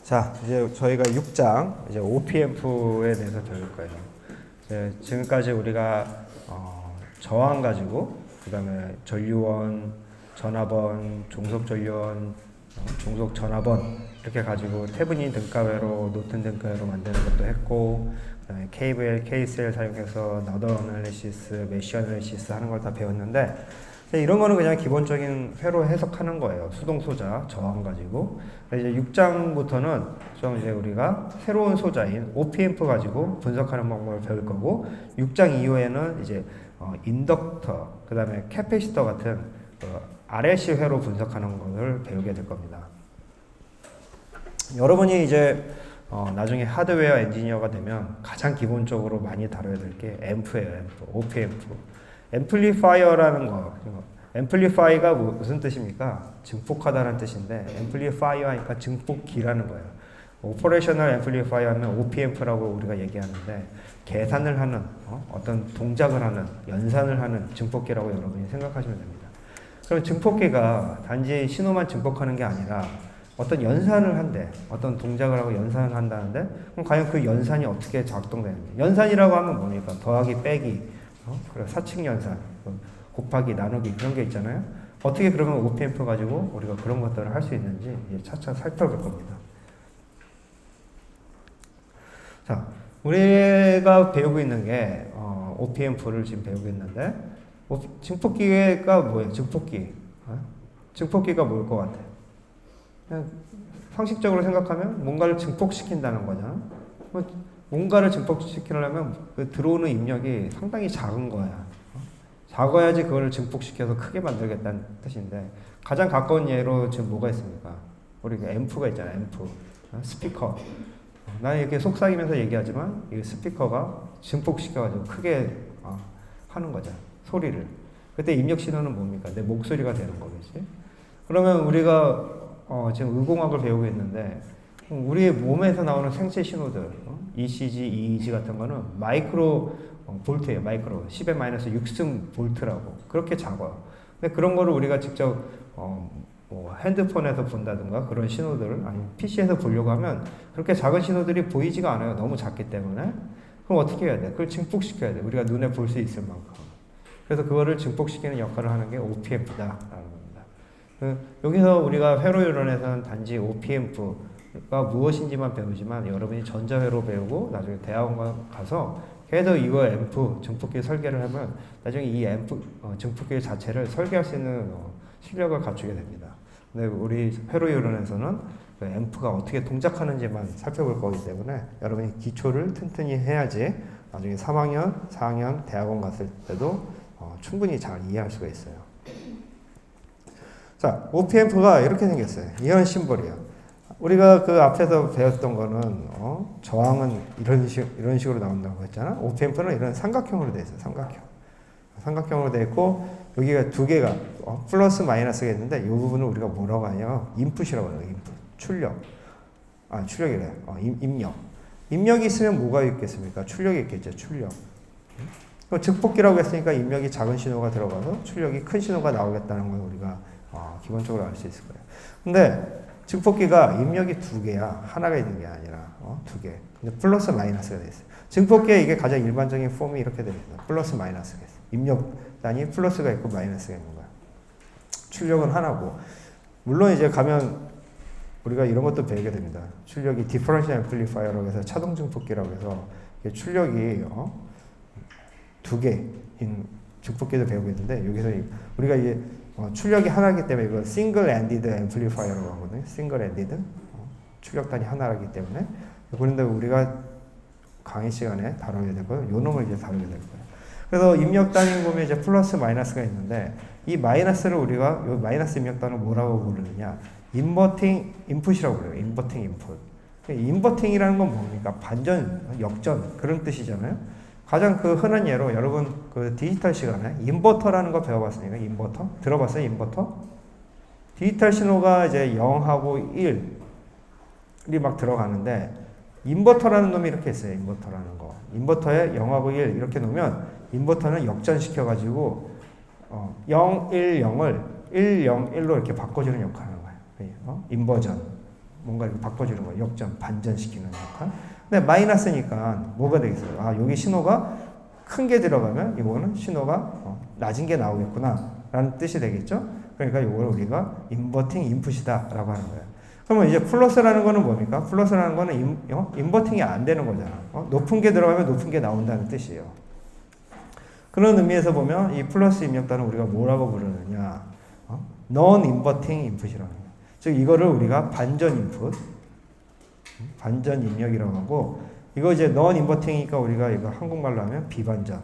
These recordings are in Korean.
자, 이제 저희가 6장 이제 OPMP에 대해서 배울 거예요. 이제 지금까지 우리가 저항 가지고 그다음에 전류원, 전압원, 종속 전류원, 종속 전압원 이렇게 가지고 태블릿 등가회로 노튼 등가회로 만드는 것도 했고, 그다음에 KVL, KCL 사용해서 너더 어널리시스, 메쉬 어널리시스 하는 걸 다 배웠는데, 이런 거는 그냥 기본적인 회로 해석하는 거예요. 수동 소자, 저항 가지고. 이제 6장부터는 좀 이제 우리가 새로운 소자인 OPMP 가지고 분석하는 방법을 배울 거고, 6장 이후에는 이제 인덕터, 그 다음에 캐패시터 같은 RLC 회로 분석하는 것을 배우게 될 겁니다. 여러분이 이제 나중에 하드웨어 엔지니어가 되면 가장 기본적으로 많이 다뤄야 될 게 앰프예요. 앰프, OPMP. 앰플리파이어라는 거. 앰플리파이가 무슨 뜻입니까? 증폭하다라는 뜻인데, 앰플리파이어 하니까 증폭기라는 거예요. 오퍼레이셔널 앰플리파이어 하면 OPMP라고 우리가 얘기하는데, 계산을 하는, 어떤 동작을 하는, 연산을 하는 증폭기라고 여러분이 생각하시면 됩니다. 그럼 증폭기가 단지 신호만 증폭하는 게 아니라 어떤 연산을 한대, 어떤 동작을 하고 연산을 한다는데, 그럼 과연 그 연산이 어떻게 작동되는지. 연산이라고 하면 뭡니까? 더하기, 빼기, 그리고 사칙 연산, 곱하기, 나누기 그런 게 있잖아요. 어떻게 그러면 OPMP 가지고 우리가 그런 것들을 할 수 있는지 이제 차차 살펴볼 겁니다. 자, 우리가 배우고 있는 게 OPMP를 지금 배우고 있는데, 증폭기가 뭐예요? 증폭기. 증폭기가 뭐일 것 같아요? 그냥 상식적으로 생각하면 뭔가를 증폭시킨다는 거잖아. 뭔가를 증폭시키려면 그 들어오는 입력이 상당히 작은 거야. 작아야지 그걸 증폭시켜서 크게 만들겠다는 뜻인데, 가장 가까운 예로 지금 뭐가 있습니까? 우리 앰프가 있잖아요. 앰프, 스피커. 나는 이렇게 속삭이면서 얘기하지만 이 스피커가 증폭시켜가지고 크게 하는 거죠. 소리를. 그때 입력 신호는 뭡니까? 내 목소리가 되는 거겠지. 그러면 우리가 지금 의공학을 배우고 있는데, 우리의 몸에서 나오는 생체 신호들, ECG, EEG 같은 거는 마이크로 볼트예요. 마이크로 10의 마이너스 6승 볼트라고. 그렇게 작아요. 근데 그런 거를 우리가 직접 뭐 핸드폰에서 본다든가 그런 신호들을, 아니면 PC에서 보려고 하면 그렇게 작은 신호들이 보이지가 않아요. 너무 작기 때문에. 그럼 어떻게 해야 돼? 그걸 증폭시켜야 돼. 우리가 눈에 볼 수 있을 만큼. 그래서 그거를 증폭시키는 역할을 하는 게 OPMP다라는 겁니다. 여기서 우리가 회로 이론에서는 단지 OPMP가 무엇인지만 배우지만, 여러분이 전자회로 배우고 나중에 대학원 가서 계속 이거 앰프 증폭기 설계를 하면 나중에 이 앰프 증폭기 자체를 설계할 수 있는 실력을 갖추게 됩니다. 근데 우리 회로 이론에서는 그 앰프가 어떻게 동작하는지만 살펴볼 거기 때문에 여러분이 기초를 튼튼히 해야지 나중에 3학년, 4학년 대학원 갔을 때도 충분히 잘 이해할 수가 있어요. 자, OPMP가 이렇게 생겼어요. 이런 심볼이에요. 우리가 그 앞에서 배웠던 거는 저항은 이런 식으로 나온다고 했잖아. OPMP는 이런 삼각형으로 되어 있어요. 삼각형으로 되어 있고, 여기가 두 개가 플러스 마이너스가 있는데, 이 부분을 우리가 뭐라고 하냐면 인풋이라고 해요. 인풋, 출력이래요. 입력. 입력이 있으면 뭐가 있겠습니까? 출력이 있겠죠. 출력. 증폭기라고 했으니까 입력이 작은 신호가 들어가서 출력이 큰 신호가 나오겠다는 걸 우리가 기본적으로 알 수 있을 거예요. 근데 증폭기가 입력이 두 개야. 하나가 있는 게 아니라 두 개. 근데 플러스 마이너스가 돼 있어요. 증폭기에 이게 가장 일반적인 폼이 이렇게 되어 있어요. 플러스 마이너스가 있어요. 입력 단위 플러스가 있고 마이너스가 있는 거야. 출력은 하나고, 물론 이제 가면 우리가 이런 것도 배우게 됩니다. 출력이 디퍼런셜 앰플리파이어라고 해서 차동 증폭기라고 해서 출력이 두 개인 증폭기도 배우고 있는데, 여기서 우리가 이제 출력이 하나이기 때문에 이거 싱글 엔디드 앰플리파이어라고 하거든요. 싱글 엔디드 출력단이 하나이기 때문에. 그런데 우리가 강의 시간에 다뤄야 될 거예요. 요 놈을 이제 다루게 될 거예요. 그래서 입력단위 보면 이제 플러스 마이너스가 있는데, 이 마이너스를 우리가 요 마이너스 입력단을 뭐라고 부르느냐? 인버팅 인풋이라고 그래요. 인버팅 인풋. 인버팅이라는 건 뭡니까? 반전, 역전 그런 뜻이잖아요. 가장 그 흔한 예로 여러분 그 디지털 시간에 인버터라는 거 배워봤습니까? 인버터? 들어봤어요? 인버터? 디지털 신호가 이제 0하고 1이 막 들어가는데, 인버터라는 놈이 이렇게 있어요. 인버터라는 거. 인버터에 0하고 1 이렇게 놓으면 인버터는 역전시켜가지고 0, 1, 0을 1, 0, 1로 이렇게 바꿔주는 역할을 하는 거예요. 인버전. 뭔가 이렇게 바꿔주는 거예요. 역전, 반전시키는 역할. 근데 마이너스니까 뭐가 되겠어요? 아, 여기 신호가 큰 게 들어가면 이거는 신호가 낮은 게 나오겠구나 라는 뜻이 되겠죠? 그러니까 이걸 우리가 인버팅 인풋이다 라고 하는 거예요. 그러면 이제 플러스라는 거는 뭡니까? 플러스라는 거는 인버팅이 안 되는 거잖아. 높은 게 들어가면 높은 게 나온다는 뜻이에요. 그런 의미에서 보면 이 플러스 입력단은 우리가 뭐라고 부르느냐? non-inverting input이라고 합니다. 즉 이거를 우리가 반전 인풋, 반전 입력이라고 하고, 이거 이제 non-inverting이니까 우리가 이거 한국말로 하면 비반전,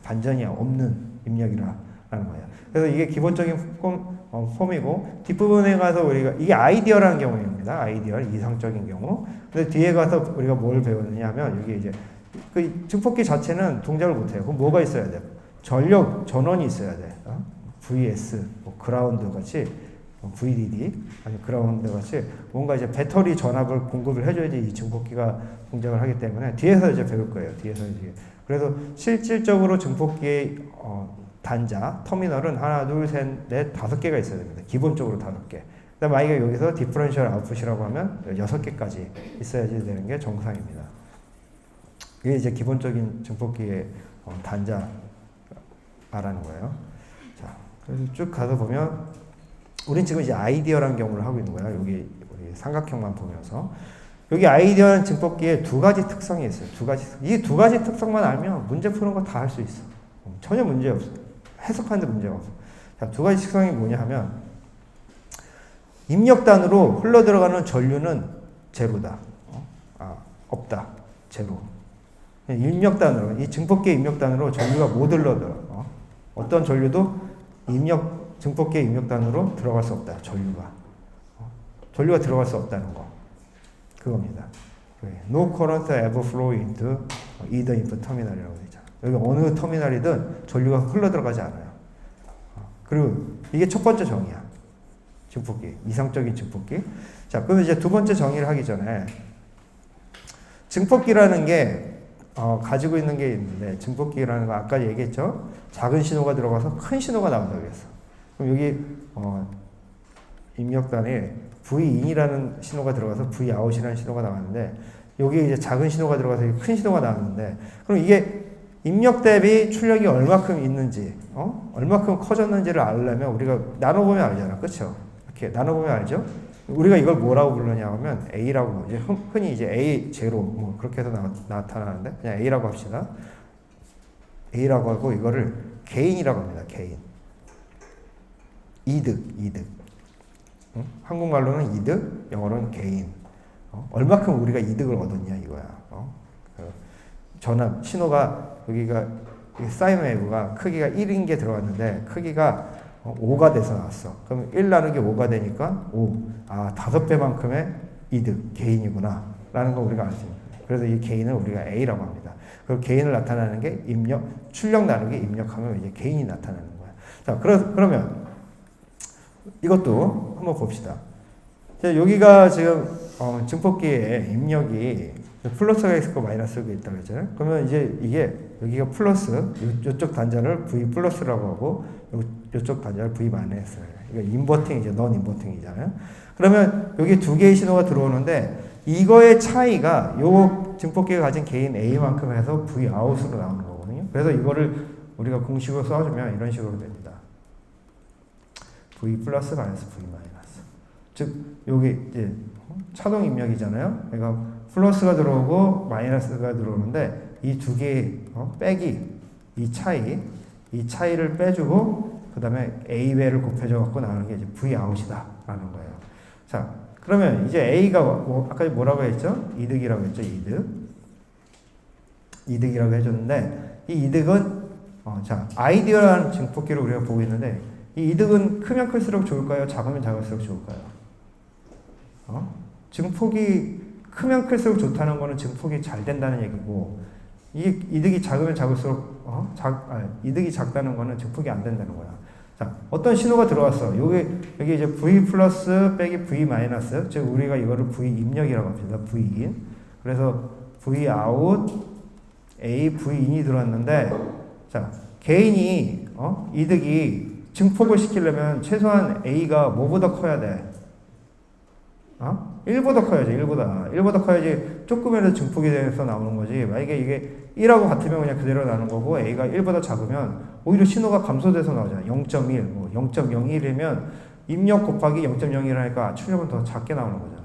반전이 없는 입력이라는 거예요. 그래서 이게 기본적인 폼이고, 뒷부분에 가서 우리가 이게 아이디어라는 경우입니다. 아이디어, 이상적인 경우. 근데 뒤에 가서 우리가 뭘 배우느냐 하면 여기 이제 그 증폭기 자체는 동작을 못해요. 그럼 뭐가 있어야 돼요? 전력 전원이 있어야 돼. VS, 뭐 그라운드 같이, VDD, 아니 그라운드 같이 뭔가 이제 배터리 전압을 공급을 해줘야지 이 증폭기가 동작을 하기 때문에 뒤에서 이제 배울 거예요. 뒤에서 이제. 그래서 실질적으로 증폭기의 단자, 터미널은 하나, 둘, 셋, 넷, 5개가 있어야 됩니다. 기본적으로 5개. 그다음 만약에 여기서 디퍼런셜 아웃풋이라고 하면 6개까지 있어야지 되는 게 정상입니다. 이게 이제 기본적인 증폭기의 단자 말하는 거예요. 자, 그래서 쭉 가서 보면 우린 지금 이제 아이디어라는 경우를 하고 있는 거야. 여기 우리 삼각형만 보면서 여기 아이디어는 증폭기에 2가지 특성이 있어요. 이 2가지 특성만 알면 문제 푸는 거 다 할 수 있어. 전혀 문제 없어. 해석하는데 문제가 없어. 자, 2가지 특성이 뭐냐 하면 입력단으로 흘러 들어가는 전류는 제로다. 없다. 제로. 입력단으로, 이 증폭기의 입력단으로 전류가 못 흘러들어. 어떤 전류도 증폭기의 입력단으로 들어갈 수 없다. 전류가 들어갈 수 없다는 거. 그겁니다. No current ever flow into either input terminal이라고 되어 있잖아. 여기 어느 터미널이든 전류가 흘러 들어가지 않아요. 그리고 이게 첫 번째 정의야. 증폭기. 이상적인 증폭기. 자, 그럼 이제 두 번째 정의를 하기 전에 증폭기라는 게 가지고 있는 게 있는데, 증폭기라는 거 아까 얘기했죠? 작은 신호가 들어가서 큰 신호가 나온다고 했어. 그럼 여기 입력단에 Vin이라는 신호가 들어가서 Vout이라는 신호가 나왔는데, 여기 이제 작은 신호가 들어가서 큰 신호가 나왔는데, 그럼 이게 입력 대비 출력이 얼마큼 있는지, 얼마큼 커졌는지를 알려면 우리가 나눠보면 알잖아. 그쵸? 이렇게 나눠보면 알죠? 우리가 이걸 뭐라고 부르냐 하면 A라고, 이제 흔히 이제 A 제로, 뭐 그렇게 해서 나타나는데, 그냥 A라고 합시다. A라고 하고 이거를 게인이라고 합니다. 게인. 이득. 응? 한국말로는 이득, 영어로는 게인. 얼마큼 우리가 이득을 얻었냐 이거야. 전압, 신호가 여기가 사인 웨이브가 크기가 1인 게 들어갔는데 크기가 5가 돼서 나왔어. 그럼 1 나누기 5가 되니까 5. 5배만큼의 이득, 게인이구나. 라는 거 우리가 알 수 있습니다. 그래서 이 게인을 우리가 A라고 합니다. 그 게인을 나타내는 게 출력 나누기 입력하면 이제 게인이 나타나는 거야. 자, 그러면 이것도 한번 봅시다. 자, 여기가 지금 증폭기의 입력이 플러스가 있고 마이너스가 있다고 했잖아요. 그러면 이제 이게 여기가 플러스, 이쪽 단자를 V 플러스라고 하고 이쪽 단자를 V 마이너스. 이거 인버팅 이제 non 인버팅이잖아요. 그러면 여기 2개의 신호가 들어오는데 이거의 차이가 요 증폭기가 가진 게인 A만큼 해서 V 아웃으로 나오는 거거든요. 그래서 이거를 우리가 공식으로 써주면 이런 식으로 됩니다. V 플러스 마이너스 V 마이너스. 즉 여기 이제 차동 입력이잖아요. 그러니까 플러스가 들어오고 마이너스가 들어오는데 이 2개의 빼기, 이 차이를 빼주고 그 다음에 A배를 곱해줘 갖고 나오는 게 이제 V 아웃이다 라는 거예요. 자, 그러면 이제 A가 아까 뭐라고 했죠? 이득이라고 했죠. 이득이라고 해줬는데 이 이득은 자, 아이디어라는 증폭기를 우리가 보고 있는데 이 이득은 크면 클수록 좋을까요? 작으면 작을수록 좋을까요? 증폭이 크면 클수록 좋다는 거는 증폭이 잘 된다는 얘기고, 이 이득이 작으면 작을수록 이득이 작다는 거는 증폭이 안 된다는 거야. 자, 어떤 신호가 들어왔어. 여기 이제 V 플러스 빼기 V 마이너스, 즉 우리가 이거를 V 입력이라고 합니다. V in. 그래서 V out, A V in이 들어왔는데, 자, 개인이 이득이 증폭을 시키려면 최소한 A가 뭐보다 커야 돼? 어? 1보다 커야지, 1보다 커야지 조금이라도 증폭이 돼서 나오는 거지. 만약에 이게 1하고 같으면 그냥 그대로 나오는 거고, A가 1보다 작으면 오히려 신호가 감소돼서 나오잖아. 0.1, 뭐 0.01이면 입력 곱하기 0.01 하니까 출력은 더 작게 나오는 거잖아요.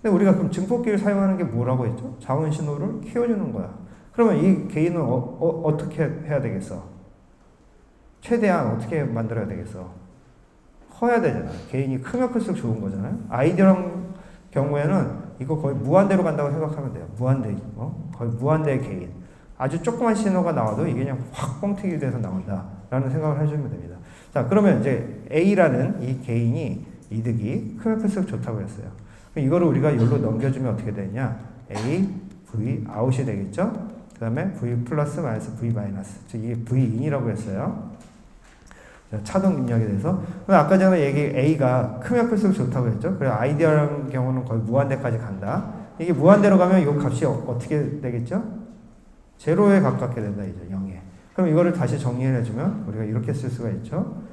근데 우리가 그럼 증폭기를 사용하는 게 뭐라고 했죠? 자원 신호를 키워주는 거야. 그러면 이 게인은 어떻게 해야 되겠어? 최대한 어떻게 만들어야 되겠어? 커야 되잖아. 게인이 크면 클수록 좋은 거잖아요. 아이디어랑 경우에는 이거 거의 무한대로 간다고 생각하면 돼요. 무한대, 거의 무한대의 게인. 아주 조그만 신호가 나와도 이게 그냥 확 뻥튀기 돼서 나온다라는 생각을 해주면 됩니다. 자, 그러면 이제 A라는 이 게인이 이득이 크면 클수록 좋다고 했어요. 이거를 우리가 여기로 넘겨주면 어떻게 되냐? A, V, 아웃이 되겠죠? 그 다음에 V 플러스 마이너스 V 마이너스. 즉, 이게 V 인이라고 했어요. 차동 입력에 대해서. 아까 전에 A가 크면 클수록 좋다고 했죠? 그래서 아이디어라는 경우는 거의 무한대까지 간다. 이게 무한대로 가면 이 값이 어떻게 되겠죠? 제로에 가깝게 된다, 이제 0에. 그럼 이거를 다시 정리해주면 우리가 이렇게 쓸 수가 있죠?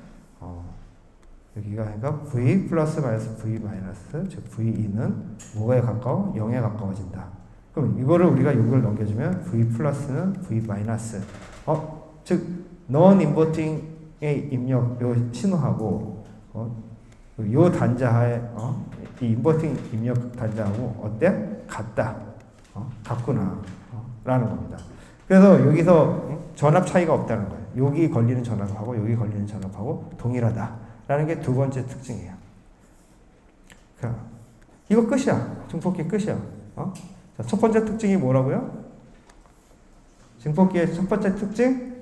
여기가 그러니까 V 플러스 마이너스 V 마이너스, 즉 V2는 뭐에 가까워? 0에 가까워진다. 그럼 이거를 우리가 이걸 넘겨주면 V 플러스는 V 마이너스. 즉 non inverting의 입력 요 신호하고 요 단자하에 이 인버팅 입력 단자하고 어때? 같다. 같구나. 라는 겁니다. 그래서 여기서 전압 차이가 없다는 거예요. 여기 걸리는 전압하고 여기 걸리는 전압하고 동일하다. 라는 게 두 번째 특징이에요. 이거 끝이야. 증폭기 끝이야. 자, 첫 번째 특징이 뭐라고요? 증폭기의 첫 번째 특징?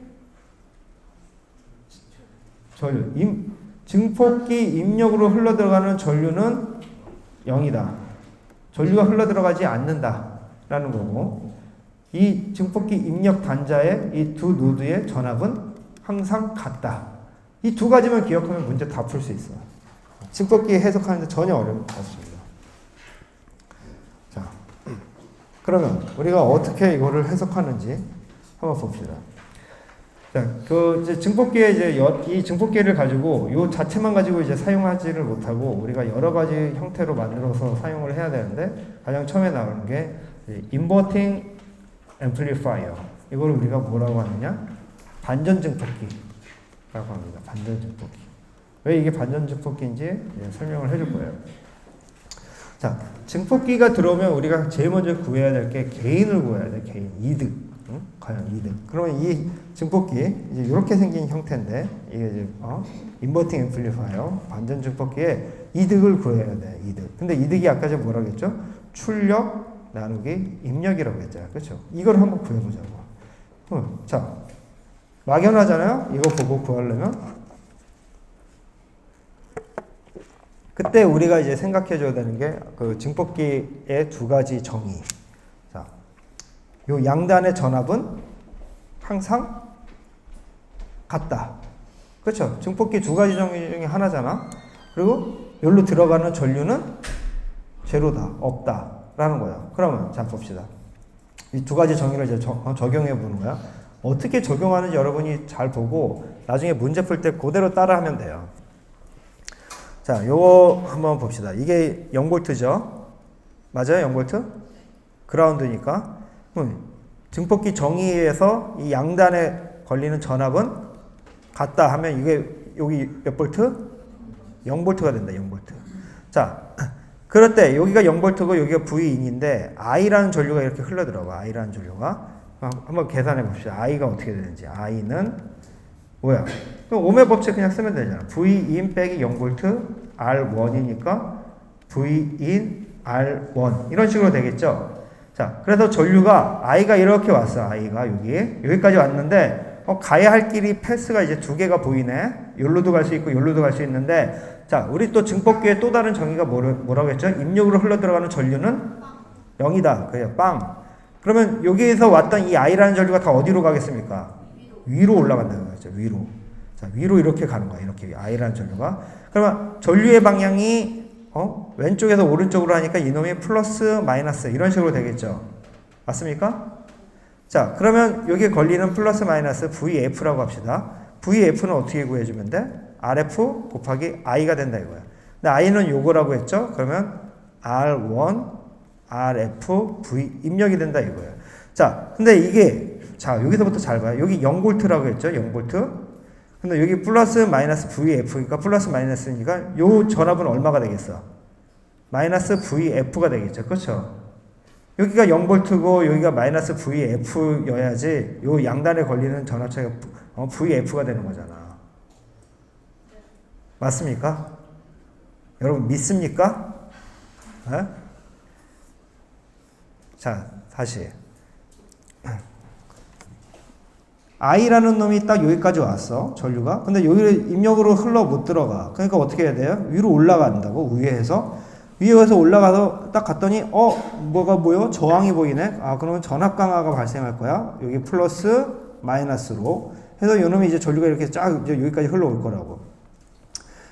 전류. 증폭기 입력으로 흘러들어가는 전류는 0이다. 전류가 흘러들어가지 않는다. 라는 거고, 이 증폭기 입력 단자의 이 두 노드의 전압은 항상 같다. 이 두 가지만 기억하면 문제 다 풀 수 있어요. 증폭기 해석하는데 전혀 어려움이 없습니다. 자, 그러면 우리가 어떻게 이거를 해석하는지 한번 봅시다. 자, 이제 증폭기에 이 증폭기를 가지고 이 자체만 가지고 이제 사용하지를 못하고 우리가 여러 가지 형태로 만들어서 사용을 해야 되는데 가장 처음에 나오는 게 inverting amplifier. 이걸 우리가 뭐라고 하느냐? 반전 증폭기. 라고 합니다. 반전 증폭기. 왜 이게 반전 증폭기인지 설명을 해줄 거예요. 자, 증폭기가 들어오면 우리가 제일 먼저 구해야 될 게 게인을 구해야 돼. 게인, 이득. 응? 과연 이득. 그러면 이 증폭기 이제 이렇게 생긴 형태인데 이게 이제 인버팅 앰플리파이어 반전 증폭기에 이득을 구해야 돼. 이득. 근데 이득이 아까 전에 뭐라고 했죠? 출력 나누기 입력이라고 했잖아요. 그렇죠? 이걸 한번 구해보자고. 자. 막연하잖아요? 이거 보고 구하려면. 그때 우리가 이제 생각해 줘야 되는 게 그 증폭기의 두 가지 정의. 자, 요 양단의 전압은 항상 같다. 그렇죠? 증폭기 두 가지 정의 중에 하나잖아. 그리고 여기로 들어가는 전류는 제로다. 없다. 라는 거예요. 그러면 자 봅시다. 이 두 가지 정의를 이제 적용해 보는 거야. 어떻게 적용하는지 여러분이 잘 보고 나중에 문제 풀 때 그대로 따라 하면 돼요. 자, 요거 한번 봅시다. 이게 0V죠? 맞아요? 0V? 그라운드니까. 증폭기 정의에서 이 양단에 걸리는 전압은 같다 하면 이게 여기 몇 볼트? 0V가 된다. 0V. 자, 그럴 때 여기가 0V고 여기가 V인인데 I라는 전류가 이렇게 흘러들어가. I라는 전류가. 한번 계산해 봅시다. I가 어떻게 되는지. I는 뭐야? 그럼 오메 법칙 그냥 쓰면 되잖아. Vin 빼기 0V R1이니까 Vin R1 이런 식으로 되겠죠? 자, 그래서 전류가 I가 이렇게 왔어. I가 여기까지 왔는데 가야 할 길이 패스가 이제 두 개가 보이네. 여기로도 갈 수 있고 여기로도 갈 수 있는데 자, 우리 또 증폭기의 또 다른 정의가 뭐라고 했죠? 입력으로 흘러들어가는 전류는 0이다. 그래요. 빵. 그러면 여기에서 왔던 이 I라는 전류가 다 어디로 가겠습니까? 위로 올라간다는 거죠. 위로. 자, 위로 이렇게 가는 거야. 이렇게 I라는 전류가. 그러면 전류의 방향이 왼쪽에서 오른쪽으로 하니까 이놈이 플러스 마이너스 이런 식으로 되겠죠. 맞습니까? 자, 그러면 여기에 걸리는 플러스 마이너스 VF라고 합시다. VF는 어떻게 구해주면 돼? RF 곱하기 I가 된다 이거야. 근데 I는 요거라고 했죠? 그러면 R1, RF, V 입력이 된다 이거예요. 자, 근데 이게 자 여기서부터 잘 봐요. 여기 0V라고 했죠, 0V. 근데 여기 플러스 마이너스 VF니까 플러스 마이너스니까 요 전압은 얼마가 되겠어? 마이너스 VF가 되겠죠, 그렇죠? 여기가 0V고 여기가 마이너스 VF여야지 요 양단에 걸리는 전압 차이가 VF가 되는 거잖아. 맞습니까? 여러분 믿습니까? 네? 자, 다시 I라는 놈이 딱 여기까지 왔어, 전류가. 근데 여기를 입력으로 흘러 못 들어가. 그러니까 어떻게 해야 돼요? 위로 올라간다고, 위에서 올라가서 딱 갔더니 뭐가 보여? 저항이 보이네. 아, 그러면 전압 강화가 발생할 거야. 여기 플러스 마이너스로 해서 요놈이 이제 전류가 이렇게 쫙 이제 여기까지 흘러올 거라고.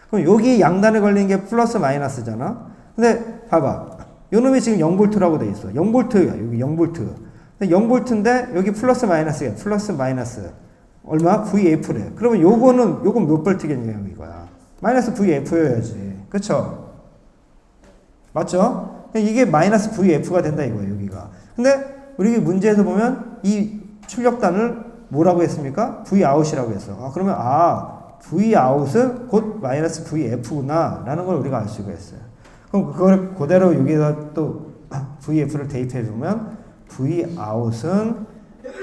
그럼 여기 양단에 걸리는 게 플러스 마이너스잖아. 근데 봐봐, 요놈이 지금 0V라고 돼 있어. 0V야, 여기 0V. 0V인데 여기 플러스 마이너스야. 플러스 마이너스 얼마? VF래. 그러면 요건 몇 볼트겠냐 이거야. 마이너스 VF여야지. 그쵸? 맞죠? 이게 마이너스 VF가 된다 이거예요, 여기가. 근데 우리 문제에서 보면 이 출력단을 뭐라고 했습니까? Vout이라고 했어. 아, 그러면 Vout 곧 마이너스 VF구나 라는 걸 우리가 알 수가 있어요. 그럼 그걸 그대로 여기다 또 VF를 대입해 주면 Vout은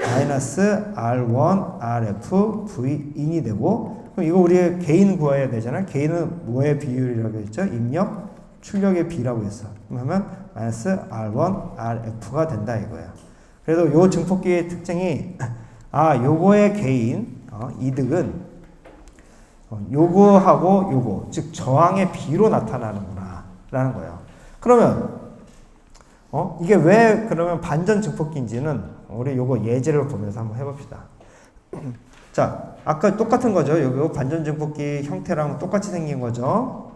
마이너스 R1, RF, Vin이 되고, 그럼 이거 우리 개인 구해야 되잖아요. 개인은 뭐의 비율이라고 했죠? 입력, 출력의 비라고 했어. 그러면 마이너스 R1, RF가 된다 이거예요. 그래도 요 증폭기의 특징이 요거의 개인 이득은 요거하고 요거, 즉 저항의 비로 나타나는구나 라는 거예요. 그러면 이게 왜 그러면 반전 증폭기인지는 우리 요거 예제를 보면서 한번 해봅시다. 자, 아까 똑같은 거죠. 여기 반전 증폭기 형태랑 똑같이 생긴 거죠.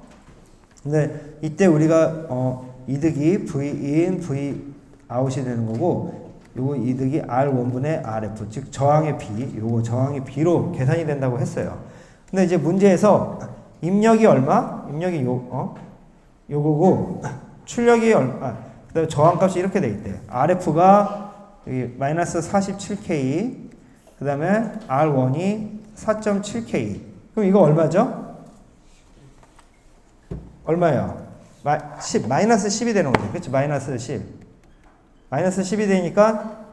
근데 이때 우리가 이득이 Vin, Vout이 되는 거고, 요거 이득이 R1분의 RF, 즉 저항의 비, 요거 저항의 비로 계산이 된다고 했어요. 근데 이제 문제에서 입력이 얼마? 입력이 요거고 출력이 얼마? 그다음에 저항값이 이렇게 돼 있대. RF가 여기 마이너스 47K, 그 다음에 R1이 4.7K. 그럼 이거 얼마죠? 얼마예요? 마이너스 10이 되는 거죠. 그렇죠? 마이너스 10. 마이너스 10이 되니까,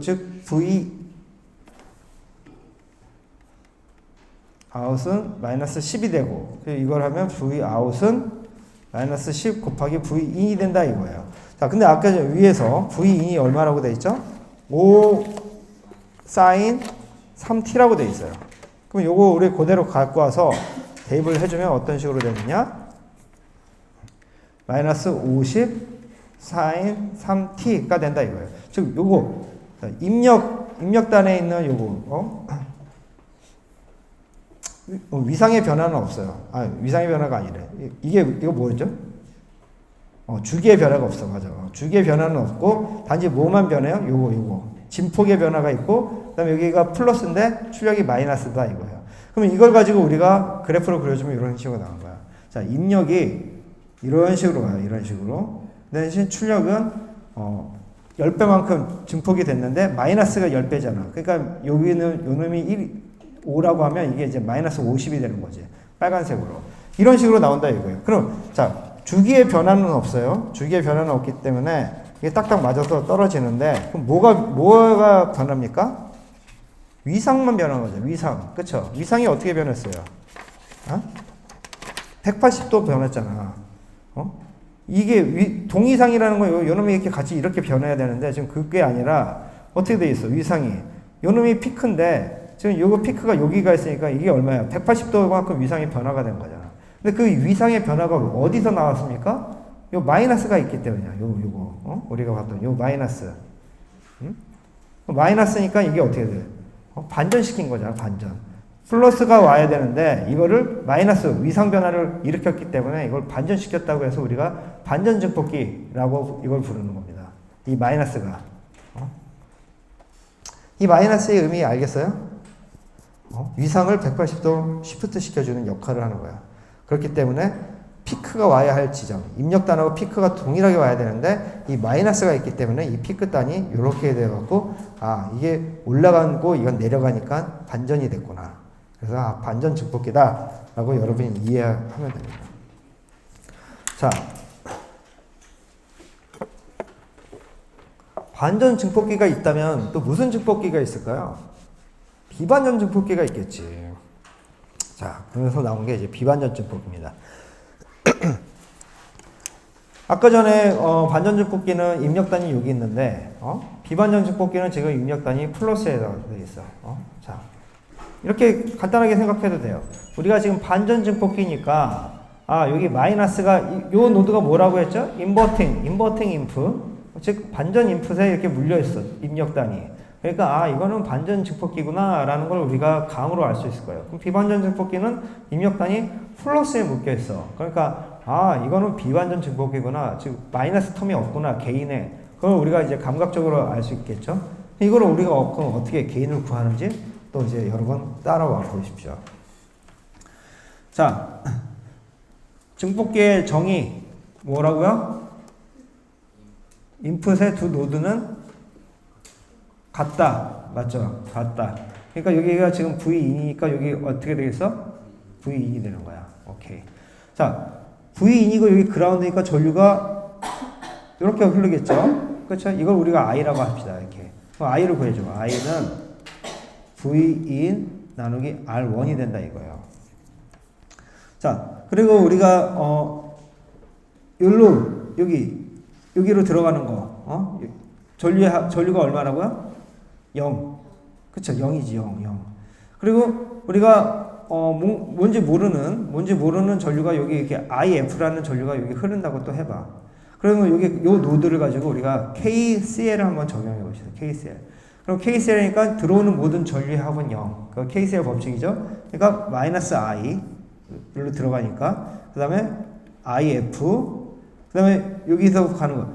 즉, Vout은 마이너스 10이 되고, 이걸 하면 Vout은 마이너스 10 곱하기 Vin이 된다 이거예요. 자, 근데 아까 위에서 Vin이 얼마라고 돼 있죠? 5 사인 3t라고 돼 있어요. 그럼 요거 우리 그대로 갖고 와서 대입을 해주면 어떤 식으로 되느냐? 마이너스 50 사인 3t가 된다 이거예요. 즉 요거 입력단에 있는 요거 위상의 변화는 없어요. 위상의 변화가 아니래. 이거 뭐였죠? 주기의 변화가 없어. 맞아. 주기의 변화는 없고 단지 뭐만 변해요? 요거 진폭의 변화가 있고, 그다음에 여기가 플러스인데 출력이 마이너스다 이거예요. 그러면 이걸 가지고 우리가 그래프로 그려주면 이런 식으로 나온 거야. 자, 입력이 이런 식으로 가요. 이런 식으로. 대신 출력은 10배만큼 증폭이 됐는데 마이너스가 10배잖아. 그러니까 여기는 요놈이 5라고 하면 이게 이제 마이너스 50이 되는 거지. 빨간색으로. 이런 식으로 나온다 이거예요. 그럼 자, 주기의 변화는 없어요. 주기의 변화는 없기 때문에 이게 딱딱 맞아서 떨어지는데, 그럼 뭐가 변합니까? 위상만 변한 거죠. 위상. 그쵸? 위상이 어떻게 변했어요? 180도 변했잖아. 이게 동위상이라는 거, 요놈이 이렇게 같이 이렇게 변해야 되는데, 지금 그게 아니라, 어떻게 돼 있어? 위상이. 요놈이 피크인데, 지금 요거 피크가 여기가 있으니까 이게 얼마야? 180도만큼 위상의 변화가 된 거잖아. 근데 그 위상의 변화가 어디서 나왔습니까? 요 마이너스가 있기 때문이야. 요거. 우리가 봤던 요 마이너스. 마이너스니까 이게 어떻게 돼? 반전시킨 거잖아, 반전. 플러스가 와야 되는데 이거를 마이너스 위상 변화를 일으켰기 때문에 이걸 반전시켰다고 해서 우리가 반전 증폭기라고 이걸 부르는 겁니다. 이 마이너스가. 이 마이너스의 의미 알겠어요? 위상을 180도 시프트 시켜주는 역할을 하는 거야. 그렇기 때문에 피크가 와야 할 지점, 입력단하고 피크가 동일하게 와야 되는데 이 마이너스가 있기 때문에 이 피크 단이 이렇게 돼갖고 아 이게 올라가고 이건 내려가니까 반전이 됐구나. 그래서 아, 반전 증폭기다 라고 여러분이 이해하면 됩니다. 자, 반전 증폭기가 있다면 또 무슨 증폭기가 있을까요? 비반전 증폭기가 있겠지. 자, 그래서 나온 게 이제 비반전 증폭기입니다. 아까 전에 반전 증폭기는 입력단이 여기 있는데 비반전 증폭기는 지금 입력단이 플러스에 되어 있어. 자, 이렇게 간단하게 생각해도 돼요. 우리가 지금 반전 증폭기니까 아 여기 마이너스가 요 노드가 뭐라고 했죠? 인버팅 인프 즉 반전 인풋에 이렇게 물려 있어 입력단이. 그러니까 아 이거는 반전 증폭기구나 라는 걸 우리가 감으로 알 수 있을 거예요. 그럼 비반전 증폭기는 입력단이 플러스에 묶여 있어. 그러니까 아 이거는 비반전 증폭기구나, 즉 마이너스 텀이 없구나 개인의. 그걸 우리가 이제 감각적으로 알 수 있겠죠. 이거를 우리가 그럼 어떻게 개인을 구하는지 또 이제 여러 번 따라와 보십시오. 자, 증폭기의 정의 뭐라고요? 인풋의 두 노드는 같다. 맞죠? 같다. 그러니까 여기가 지금 V2니까 여기 어떻게 되겠어? V2이 되는 거야. 오케이. 자, V2이고 여기 그라운드니까 전류가 이렇게 흐르겠죠? 그렇죠? 이걸 우리가 I라고 합시다. 이렇게. 그럼 I를 구해줘. I는 V2 나누기 R1이 된다 이거예요. 자, 그리고 우리가 여기로 여기로 들어가는 거, 전류가 얼마라고요? 0. 그쵸? 0이지, 0. 그리고 우리가, 뭔지 모르는 전류가 여기 이렇게 IF라는 전류가 여기 흐른다고 또 해봐. 그러면 여기, 요 노드를 가지고 우리가 KCL을 한번 적용해 봅시다. KCL. 그럼 KCL이니까 들어오는 모든 전류의 합은 0. 그 KCL 법칙이죠? 그러니까 마이너스 I. 일로 들어가니까. 그 다음에 IF. 그 다음에 여기서 가는 거.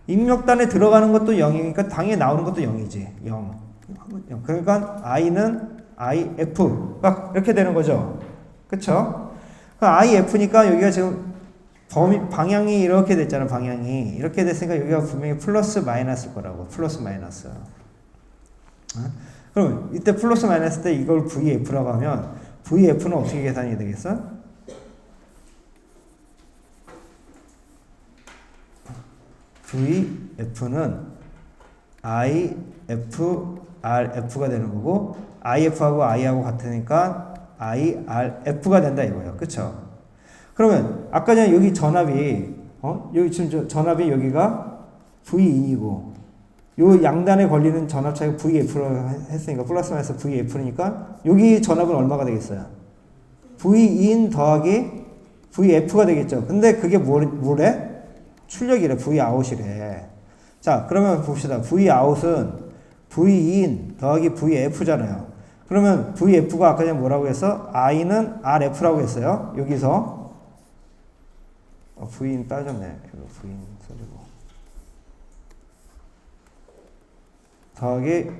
입력단에 들어가는 것도 0이니까 당연히 나오는 것도 0이지. 0. 그러니까 I는 IF. 이렇게 되는 거죠. 그쵸? 그러니까 IF니까 여기가 지금 방향이 이렇게 됐잖아. 방향이. 이렇게 됐으니까 여기가 분명히 플러스 마이너스일 거라고. 플러스 마이너스. 그럼 이때 플러스 마이너스 때 이걸 VF라고 하면 VF는 어떻게 계산이 되겠어? VF는 IFRF가 되는 거고 IF하고 I하고 같으니까 IRF가 된다 이거예요. 그쵸? 그러면 아까 전에 여기 전압이 여기 지금 전압이 여기가 V인이고 요 양단에 걸리는 전압 차이가 VF로 했으니까 플러스 마이너스 VF니까 여기 전압은 얼마가 되겠어요? V인 더하기 VF가 되겠죠. 근데 그게 뭐래? 출력이래. Vout이래. 자, 그러면 봅시다. Vout은 V인 더하기 VF잖아요. 그러면 VF가 아까 전에 뭐라고 했어? I는 RF라고 했어요. 여기서 V인 빠졌네. V인 써주고 더하기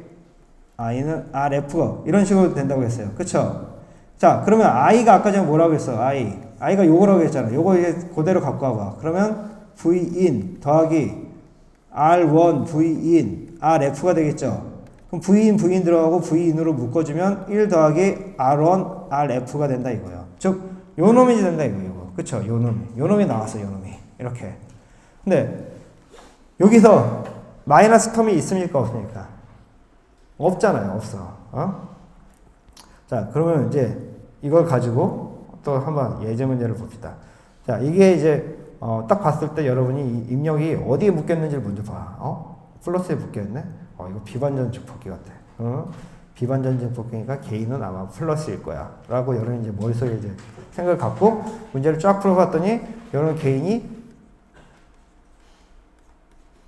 I는 RF가 이런 식으로 된다고 했어요. 그쵸? 자, 그러면 I가 아까 전에 뭐라고 했어? I가 요거라고 했잖아. 요거 이제 그대로 갖고 와봐. 그러면 V인 더하기 R1 V인 RF가 되겠죠. 그럼 V인 들어가고 V인으로 묶어주면 1 더하기 R1 RF가 된다 이거예요. 즉 요 놈이 된다 이거. 그쵸? 요 놈이 나왔어. 요 놈이 이렇게. 근데 여기서 마이너스 텀이 있습니까 없습니까? 없잖아요. 없어. 자, 그러면 이제 이걸 가지고 또 한번 예제 문제를 봅시다. 자, 이게 이제 딱 봤을 때 여러분이 입력이 어디에 묶였는지를 먼저 봐. 플러스에 묶였네? 이거 비반전 증폭기 같아. 비반전 증폭기니까 개인은 아마 플러스일 거야. 라고 여러분이 이제 머릿속에 이제 생각을 갖고 문제를 쫙 풀어봤더니 여러분 개인이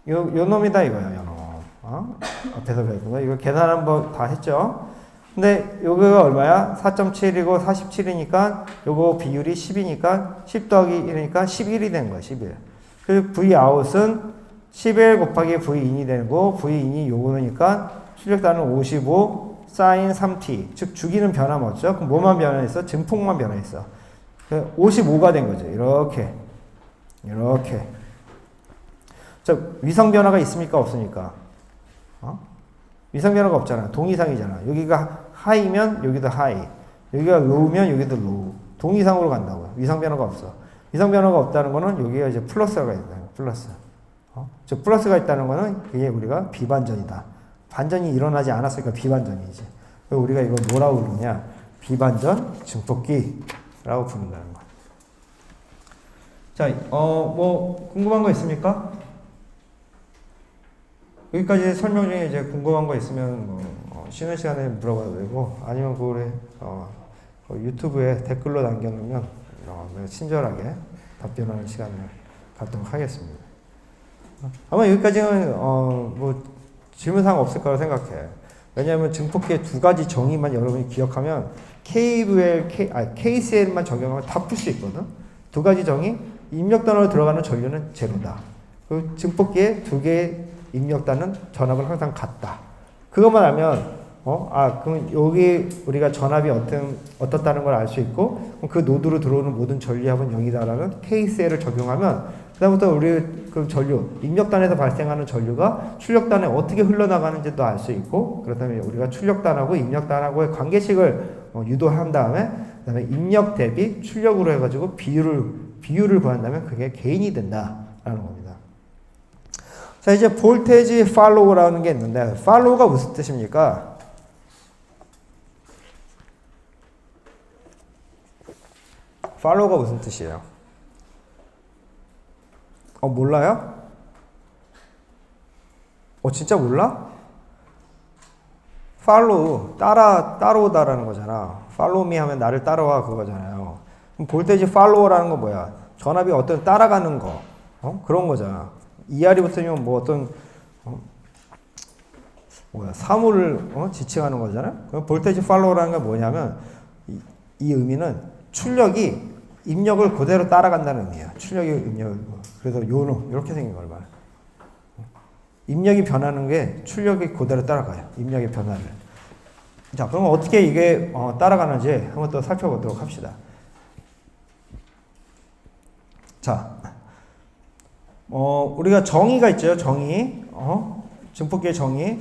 요 놈이다 이거야, 요 놈. 앞에서 배웠던 거. 이거 계산 한번 다 했죠? 근데 요거가 얼마야? 4.7이고 47이니까 요거 비율이 10이니까 10 더하기 1이니까 11이 되는 거야, 11. 그리고 Vout은 11 곱하기 V인이 되는 거, V인이 요거니까 출력단은 55 사인 3t. 즉 주기는 변함없죠. 그럼 뭐만 변화했어? 증폭만 변화했어. 55가 된 거죠. 이렇게. 이렇게. 자, 위상 변화가 있습니까? 없습니까? 위상 변화가 없잖아. 동이상이잖아. 여기가 하이면 여기도 하이. 여기가 로우면 여기도 로우. 동이상으로 간다고요. 위상 변화가 없어. 위상 변화가 없다는 거는 여기가 이제 플러스가 있다. 플러스. 즉 플러스가 있다는 거는 그게 우리가 비반전이다. 반전이 일어나지 않았으니까 비반전이지. 우리가 이걸 뭐라고 부르냐? 비반전 증폭기라고 부른다는 거. 자, 뭐 궁금한 거 있습니까? 여기까지 설명 중에 이제 궁금한 거 있으면 쉬는 시간에 물어봐도 되고, 아니면 그거를 유튜브에 댓글로 남겨놓으면 내가 친절하게 답변하는 시간을 갖도록 하겠습니다. 아마 여기까지는 뭐 질문사항 없을 거라고 생각해. 왜냐하면 증폭기의 두 가지 정의만 여러분이 기억하면 KCL만 적용하면 다 풀 수 있거든. 두 가지 정의, 입력단으로 들어가는 전류는 제로다. 그 증폭기의 두 개의 입력단은 전압은 항상 같다. 그것만 알면 그럼 여기 우리가 전압이 어떻다는 걸 알 수 있고, 그 노드로 들어오는 모든 전류합은 0이다라는 KCL을 적용하면, 그다음부터 우리 그 전류, 입력단에서 발생하는 전류가 출력단에 어떻게 흘러나가는지도 알 수 있고, 그렇다면 우리가 출력단하고 입력단하고의 관계식을 유도한 다음에, 그다음에 입력 대비 출력으로 해가지고 비율을 구한다면 그게 개인이 된다라는 겁니다. 자, 이제 볼테지 팔로우라는 게 있는데, 팔로우가 무슨 뜻입니까? 팔로우가 무슨 뜻이에요? 몰라요? 진짜 몰라? 팔로우, 따라오다라는 거잖아. 팔로우 미 하면 나를 따라와 그거잖아요. 그럼 볼테지 팔로우라는 건 뭐야? 전압이 어떤 따라가는 거, 그런 거잖아. ER이 붙으면 뭐 어떤 사물을 지칭하는 거잖아. 그럼 볼테지 팔로우라는 게 뭐냐면 이 의미는 출력이 입력을 그대로 따라간다는 의미야. 출력이 입력을. 그래서 이렇게 생긴 걸 말해. 입력이 변하는 게 출력이 그대로 따라가요. 입력의 변화를. 자, 그럼 어떻게 이게 따라가는지 한번 또 살펴보도록 합시다. 자, 우리가 정의가 있죠. 정의. 증폭기의 정의.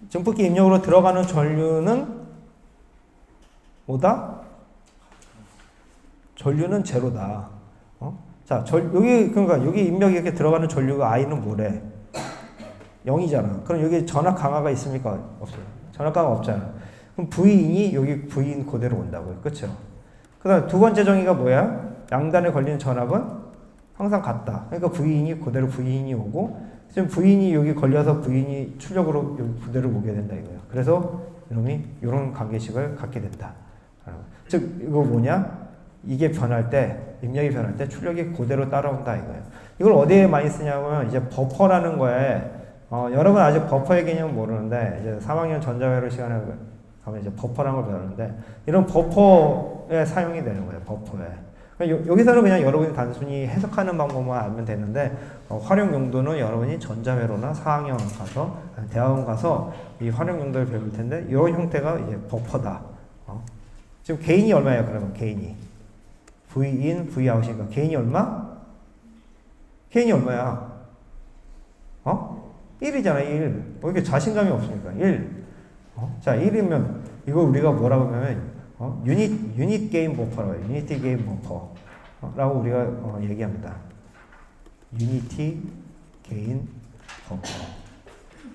증폭기 입력으로 들어가는 전류는 뭐다? 전류는 제로다. 자, 그러니까 여기 입력이 이렇게 들어가는 전류가 I는 뭐래? 0이잖아. 그럼 여기 전압 강화가 있습니까? 없어요. 전압 강화 없잖아. 그럼 V인이 여기 V인 그대로 온다고요. 그렇죠? 그다음 두 번째 정의가 뭐야? 양단에 걸리는 전압은 항상 같다. 그러니까 V인이 그대로 V인이 오고, 지금 V인이 여기 걸려서 V인이 출력으로 여기 그대로 오게 된다 이거예요. 그래서 이놈이 이런 관계식을 갖게 된다. 즉 이거 뭐냐? 이게 변할 때, 입력이 변할 때 출력이 그대로 따라온다 이거예요. 이걸 어디에 많이 쓰냐면 이제 버퍼라는 거에, 여러분 아직 버퍼의 개념은 모르는데, 이제 3학년 전자회로 시간에 가면 이제 버퍼라는 걸 배우는데, 이런 버퍼에 사용이 되는 거예요. 버퍼에. 여기서는 그냥 여러분이 단순히 해석하는 방법만 알면 되는데, 활용 용도는 여러분이 전자회로나 4학년 가서, 대학원 가서 이 활용 용도를 배울 텐데, 이런 형태가 이제 버퍼다. 지금 개인이 얼마예요? 그러면 개인이. V인, Vout이니까 개인이 얼마? 개인이 얼마야? 1이잖아, 1. 왜 이렇게 자신감이 없습니까? 1. 자, 1이면 이거 우리가 뭐라고 하면 유닛 게인 버퍼라고 해요. 유니티 게인 버퍼라고 우리가 얘기합니다. 유니티 게인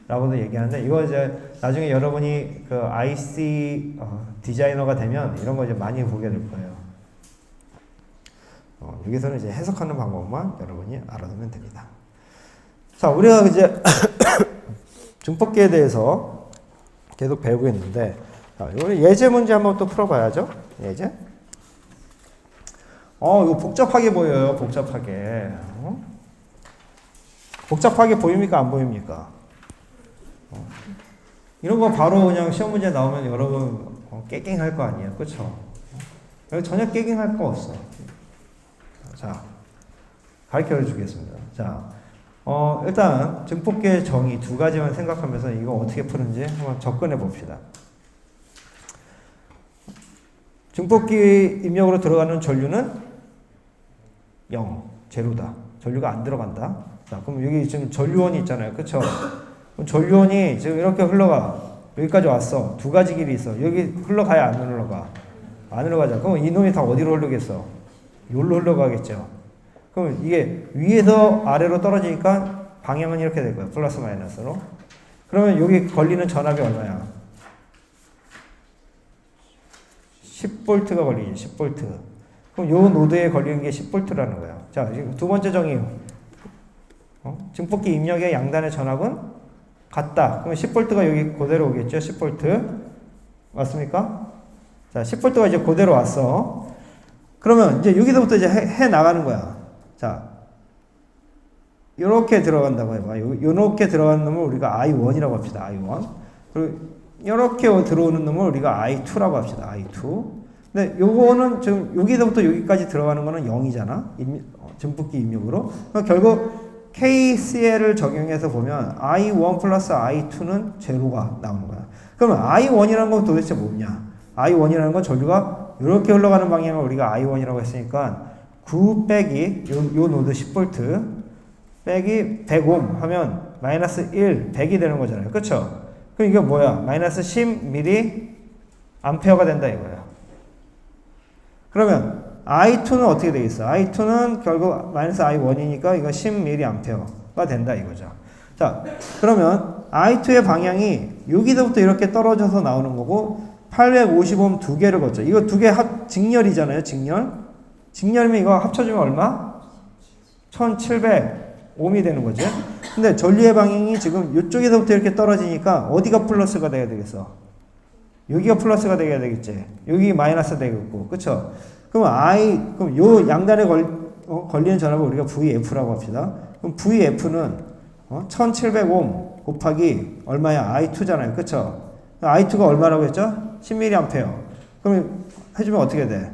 버퍼라고도 얘기하는데, 이거 이제 나중에 여러분이 그 IC 디자이너가 되면 이런 거 이제 많이 보게 될 거예요. 여기서는 이제 해석하는 방법만 여러분이 알아두면 됩니다. 자, 우리가 이제 증폭기에 대해서 계속 배우고 있는데, 우리 예제 문제 한번 또 풀어봐야죠. 예제. 이거 복잡하게 보여요. 복잡하게. 복잡하게 보입니까? 안 보입니까? 이런 거 바로 그냥 시험 문제 나오면 여러분 깨갱할 거 아니에요. 그쵸? 전혀 깨갱할 거 없어. 자, 가르쳐 주겠습니다. 자, 일단 증폭기의 정의 두 가지만 생각하면서 이거 어떻게 푸는지 한번 접근해 봅시다. 증폭기 입력으로 들어가는 전류는 0, 제로다. 전류가 안 들어간다. 자, 그럼 여기 지금 전류원이 있잖아요. 그쵸? 그럼 전류원이 지금 이렇게 흘러가. 여기까지 왔어. 두 가지 길이 있어. 여기 흘러가야 안 흘러가? 안 흘러가자. 그럼 이놈이 다 어디로 흐르겠어? 여기로 흘러가겠죠. 그럼 이게 위에서 아래로 떨어지니까 방향은 이렇게 될 거야. 플러스 마이너스로. 그러면 여기 걸리는 전압이 얼마야? 10V가 걸리지. 10V. 그럼 요 노드에 걸리는 게 10V라는 거야. 자, 두 번째 정의. 증폭기 입력의 양단의 전압은 같다. 그러면 10V가 여기 그대로 오겠죠? 10V. 맞습니까? 자, 10V가 이제 그대로 왔어. 그러면 이제 여기서부터 이제 해 나가는 거야. 자, 요렇게 들어간다고 해봐. 요렇게 들어가는 놈을 우리가 I1이라고 합시다. I1. 그리고 요렇게 들어오는 놈을 우리가 I2라고 합시다. I2. 근데 요거는 지금 여기서부터 여기까지 들어가는 거는 0이잖아. 증폭기 입력으로. 그러니까 결국 KCL을 적용해서 보면 I1 플러스 I2는 제로가 나오는 거야. 그러면 I1이라는 건 도대체 뭐냐? I1이라는 건 전류가 이렇게 흘러가는 방향을 우리가 I1이라고 했으니까 9 빼기 요 노드 10V 빼기 100옴 하면 마이너스 1, 100이 되는 거잖아요. 그쵸? 그럼 이게 뭐야? 마이너스 10mA 암페어가 된다 이거야. 그러면 I2는 어떻게 되겠어? I2는 결국 마이너스 I1이니까 이거 10mA 암페어가 된다 이거죠. 자, 그러면 I2의 방향이 여기서부터 이렇게 떨어져서 나오는 거고 850옴 두 개를 걷죠. 이거 두 개 직렬이잖아요. 직렬. 직렬이면 이거 합쳐주면 얼마? 1700옴이 되는 거죠. 근데 전류의 방향이 지금 이쪽에서부터 이렇게 떨어지니까 어디가 플러스가 돼야 되겠어? 여기가 플러스가 돼야 되겠지. 여기 마이너스 되겠고. 그쵸? 그럼 요 양단에 걸리는 전압을 우리가 VF라고 합시다. 그럼 VF는 1700옴 곱하기 얼마야? I2잖아요. 그쵸? I2가 얼마라고 했죠? 10mA. 그럼 해주면 어떻게 돼?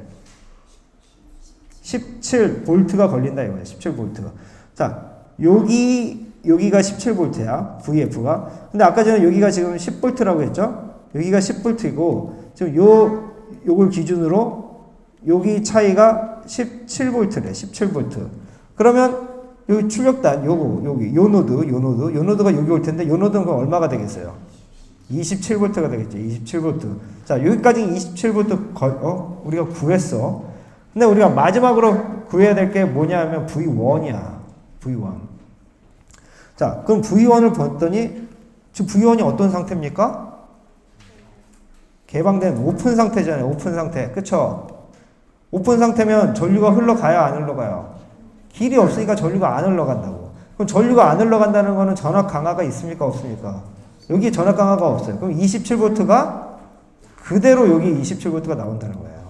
17V가 걸린다 이거예요. 17V가. 자, 여기가 17V야. VF가. 근데 아까 전에 여기가 지금 10V라고 했죠? 여기가 10V고 지금 요걸 기준으로 여기 차이가 17V래. 17V. 그러면 여기 출력단 요 노드가 여기 올 텐데 요 노드는 그럼 얼마가 되겠어요? 27V가 되겠죠. 27V. 자, 여기까지 27V 우리가 구했어. 근데 우리가 마지막으로 구해야 될 게 뭐냐 하면 V1이야. V1. 자, 그럼 V1을 봤더니 지금 V1이 어떤 상태입니까? 개방된 오픈 상태잖아요. 오픈 상태. 그쵸? 오픈 상태면 전류가 흘러가야 안 흘러가요? 길이 없으니까 전류가 안 흘러간다고. 그럼 전류가 안 흘러간다는 거는 전압 강화가 있습니까? 없습니까? 여기 전압 강화가 없어요. 그럼 27V가 그대로 여기 27V가 나온다는 거예요.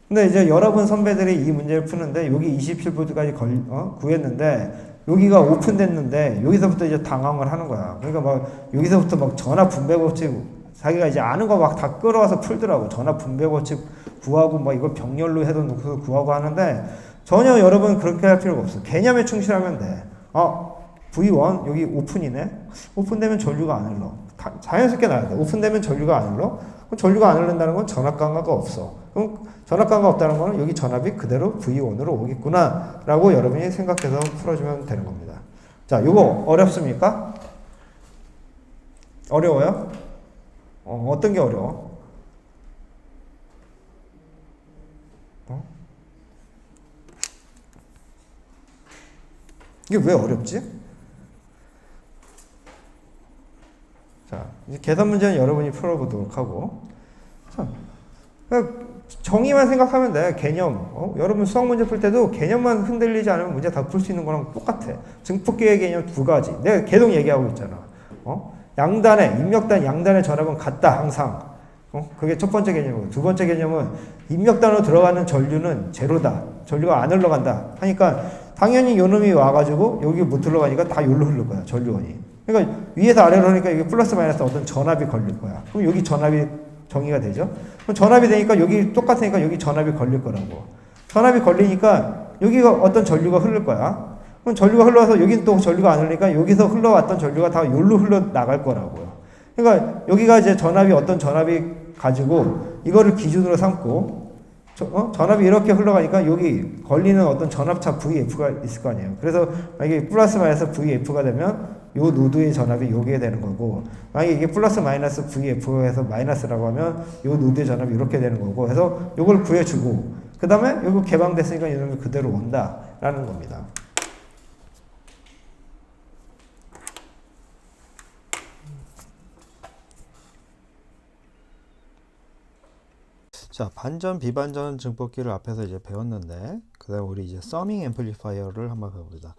근데 이제 여러분 선배들이 이 문제를 푸는데 여기 27V까지 구했는데 여기가 오픈됐는데 여기서부터 이제 당황을 하는 거야. 그러니까 막 여기서부터 막 전압 분배 법칙 자기가 이제 아는 거 막 다 끌어와서 풀더라고. 전압 분배 법칙 구하고 막 이거 병렬로 해도 놓고 구하고 하는데 전혀 여러분 그렇게 할 필요가 없어. 개념에 충실하면 돼. V1 여기 오픈이네. 오픈되면 전류가 안 흘러. 자연스럽게 나야 돼. 오픈되면 전류가 안 흘러. 그럼 전류가 안 흐른다는 건 전압 강화가 없어. 그럼 전압 강화가 없다는 거는 여기 전압이 그대로 V1으로 오겠구나 라고 여러분이 생각해서 풀어주면 되는 겁니다. 자, 요거 어렵습니까? 어려워요? 어떤 게 어려워? 이게 왜 어렵지? 자, 이제 계산 문제는 여러분이 풀어보도록 하고. 자, 정의만 생각하면 돼. 개념. 여러분 수학 문제 풀 때도 개념만 흔들리지 않으면 문제 다 풀 수 있는 거랑 똑같아. 증폭기의 개념 두 가지. 내가 계속 얘기하고 있잖아. 양단의, 입력단 양단의 전압은 같다, 항상. 그게 첫 번째 개념이고. 두 번째 개념은 입력단으로 들어가는 전류는 제로다. 전류가 안 흘러간다. 하니까 당연히 요놈이 와가지고 여기 못 흘러가니까 다 여기로 흐를 거야, 전류원이. 그러니까 위에서 아래로 하니까 이게 플러스 마이너스 어떤 전압이 걸릴 거야. 그럼 여기 전압이 정의가 되죠? 그럼 전압이 되니까 여기 똑같으니까 여기 전압이 걸릴 거라고. 전압이 걸리니까 여기가 어떤 전류가 흐를 거야. 그럼 전류가 흘러와서 여긴 또 전류가 안 흐르니까 여기서 흘러왔던 전류가 다 여기로 흘러나갈 거라고요. 그러니까 여기가 이제 전압이 어떤 전압이 가지고 이거를 기준으로 삼고 전압이 이렇게 흘러가니까 여기 걸리는 어떤 전압차 VF가 있을 거 아니에요. 그래서 만약에 플러스 마이너스 VF가 되면 요 노드의 전압이 여기에 되는 거고, 만약에 이게 플러스 마이너스 VF에서 마이너스라고 하면 요 노드의 전압이 이렇게 되는 거고 해서 요걸 구해주고, 그 다음에 요거 개방됐으니까 이놈이 그대로 온다라는 겁니다. 자, 반전, 비반전 증폭기를 앞에서 이제 배웠는데, 그 다음 우리 이제 서밍 앰플리파이어를 한번 배워보자.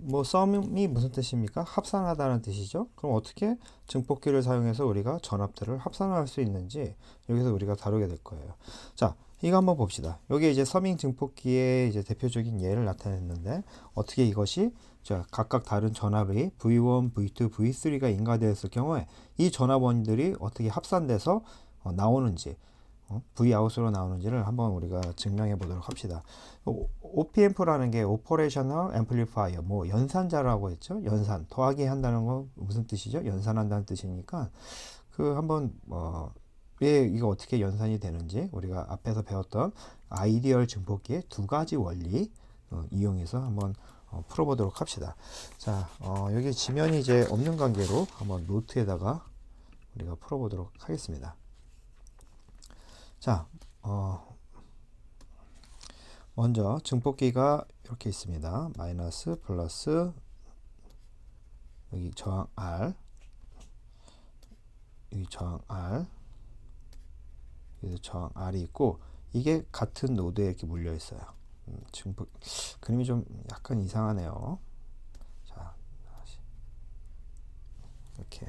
뭐, 서밍이 무슨 뜻입니까? 합산하다는 뜻이죠? 그럼 어떻게 증폭기를 사용해서 우리가 전압들을 합산할 수 있는지 여기서 우리가 다루게 될 거예요. 자, 이거 한번 봅시다. 여기 이제 서밍 증폭기의 이제 대표적인 예를 나타냈는데, 어떻게 이것이 자, 각각 다른 전압이 V1, V2, V3가 인가되었을 경우에 이 전압원들이 어떻게 합산돼서 나오는지, Vout으로 나오는지를 한번 우리가 증명해 보도록 합시다. OPAmp라는 게 Operational Amplifier, 뭐 연산자라고 했죠. 연산, 더하기 한다는 거 무슨 뜻이죠? 연산한다는 뜻이니까 그 한번 왜 이거 어떻게 연산이 되는지 우리가 앞에서 배웠던 아이디얼 증폭기의 두 가지 원리 이용해서 한번 풀어보도록 합시다. 자, 여기 지면이 이제 없는 관계로 한번 노트에다가 우리가 풀어보도록 하겠습니다. 자, 먼저 증폭기가 이렇게 있습니다. 마이너스, 플러스, 여기 저항 R, 여기 저항 R, 여기도 저항 R이 있고, 이게 같은 노드에 이렇게 물려 있어요. 그림이 좀 약간 이상하네요. 자, 다시 이렇게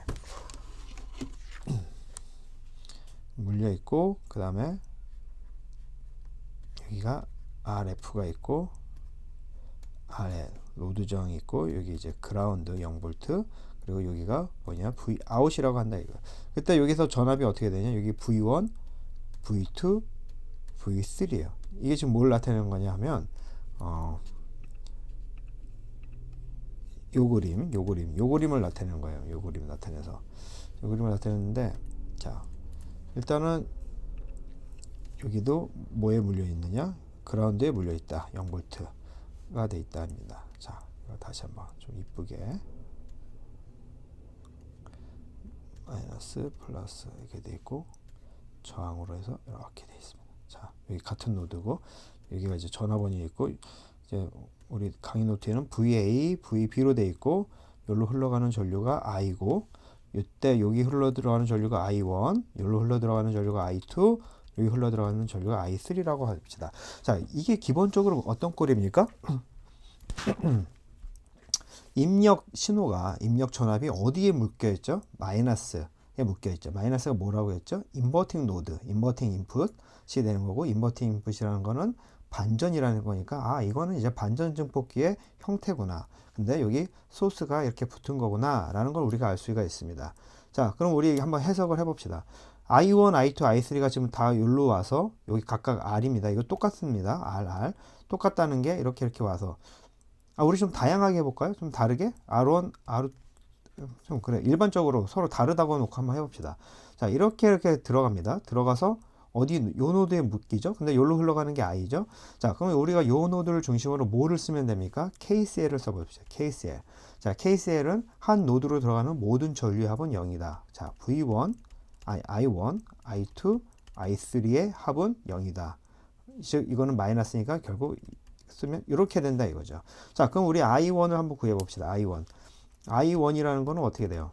물려 있고, 그 다음에 여기가 RF가 있고, RL 로드 저항이 있고, 여기 이제 그라운드 0V, 그리고 여기가 뭐냐 V 아웃이라고 한다 이거. 그때 여기서 전압이 어떻게 되냐? 여기 V1, V2, V3예요. 이게 지금 뭘 나타내는 거냐 하면 요 그림을 나타내는 거예요. 요 그림 나타내서 요 그림을 나타내는데, 자, 일단은 여기도 뭐에 물려 있느냐? 그라운드에 물려 있다. 0V가 돼 있다 합니다. 자, 이거 다시 한번 좀 이쁘게 마이너스, 플러스 이렇게 돼 있고, 저항으로 해서 이렇게 돼 있습니다. 자, 여기 같은 노드고, 여기가 이제 전압원이 있고, 이제 우리 강의 노트에는 VA, VB로 돼 있고, 여기로 흘러가는 전류가 I고, 이때 여기 흘러 들어가는 전류가 I1, 여기로 흘러 들어가는 전류가 I2, 여기 흘러 들어가는 전류가 I3라고 합시다. 자, 이게 기본적으로 어떤 꼴입니까? 입력 신호가, 입력 전압이 어디에 묶여 있죠? 마이너스에 묶여 있죠. 마이너스가 뭐라고 했죠? 인버팅 노드, 인버팅 인풋이 되는 거고, 인버팅 인풋이라는 거는 반전이라는 거니까, 이거는 이제 반전 증폭기의 형태구나. 근데 여기 소스가 이렇게 붙은 거구나 라는 걸 우리가 알 수가 있습니다. 자, 그럼 우리 한번 해석을 해봅시다. I1, I2, I3가 지금 다 여기로 와서 여기 각각 R입니다. 이거 똑같습니다. R. 똑같다는 게 이렇게 와서, 우리 좀 다양하게 해볼까요? 좀 다르게? R1, R, 좀 그래. 일반적으로 서로 다르다고 놓고 한번 해봅시다. 자, 이렇게 들어갑니다. 들어가서 어디 요 노드에 묶이죠? 근데 여기로 흘러가는 게 I죠? 자, 그러면 우리가 요 노드를 중심으로 뭐를 쓰면 됩니까? KCL을 써봅시다. KCL. 자, KCL은 한 노드로 들어가는 모든 전류의 합은 0이다. 자, I1, I2, I3의 합은 0이다. 즉, 이거는 마이너스니까 결국 쓰면 이렇게 된다 이거죠. 자, 그럼 우리 I1을 한번 구해봅시다. I1이라는 거는 어떻게 돼요?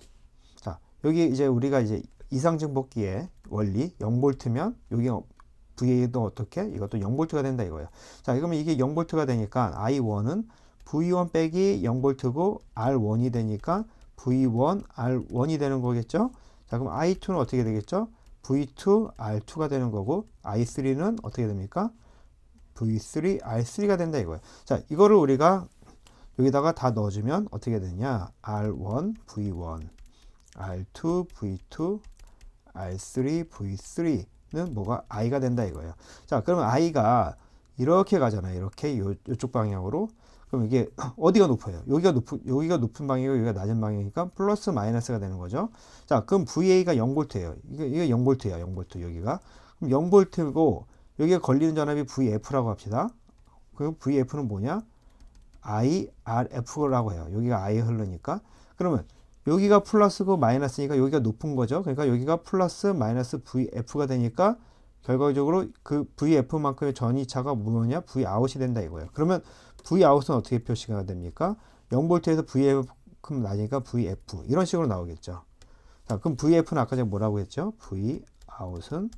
자, 여기 이제 우리가 이제 이상증폭기의 원리 0V면 여기 VA도 어떻게? 이것도 0V가 된다 이거예요. 자, 그러면 이게 0V가 되니까 I1은 V1 빼기 0V고 R1이 되니까 V1 R1이 되는 거겠죠? 자, 그럼 I2는 어떻게 되겠죠? V2 R2가 되는 거고, I3는 어떻게 됩니까? V3 R3가 된다 이거예요. 자, 이거를 우리가 여기다가 다 넣어주면 어떻게 되냐? R1 V1, R2 V2, R3 V3는 뭐가 I가 된다 이거예요. 자, 그러면 I가 이렇게 가잖아요. 이렇게 요쪽 방향으로. 그럼 이게 어디가 높아요? 여기가 높은 방향이고 여기가 낮은 방향이니까 플러스 마이너스가 되는 거죠. 자, 그럼 VA가 0V예요. 이게 0V야, 0V 여기가. 그럼 0V고 여기에 걸리는 전압이 VF라고 합시다. 그 VF는 뭐냐? IRF라고 해요. 여기가 I 흐르니까. 그러면 여기가 플러스고 마이너스니까 여기가 높은 거죠. 그러니까 여기가 플러스 마이너스 VF가 되니까 결과적으로 그 VF만큼의 전이차가 뭐냐? Vout이 된다 이거예요. 그러면 Vout은 어떻게 표시가 됩니까? 0V에서 V만큼 나니까 VF 이런 식으로 나오겠죠. 자, 그럼 VF는 아까 제가 뭐라고 했죠? Vout은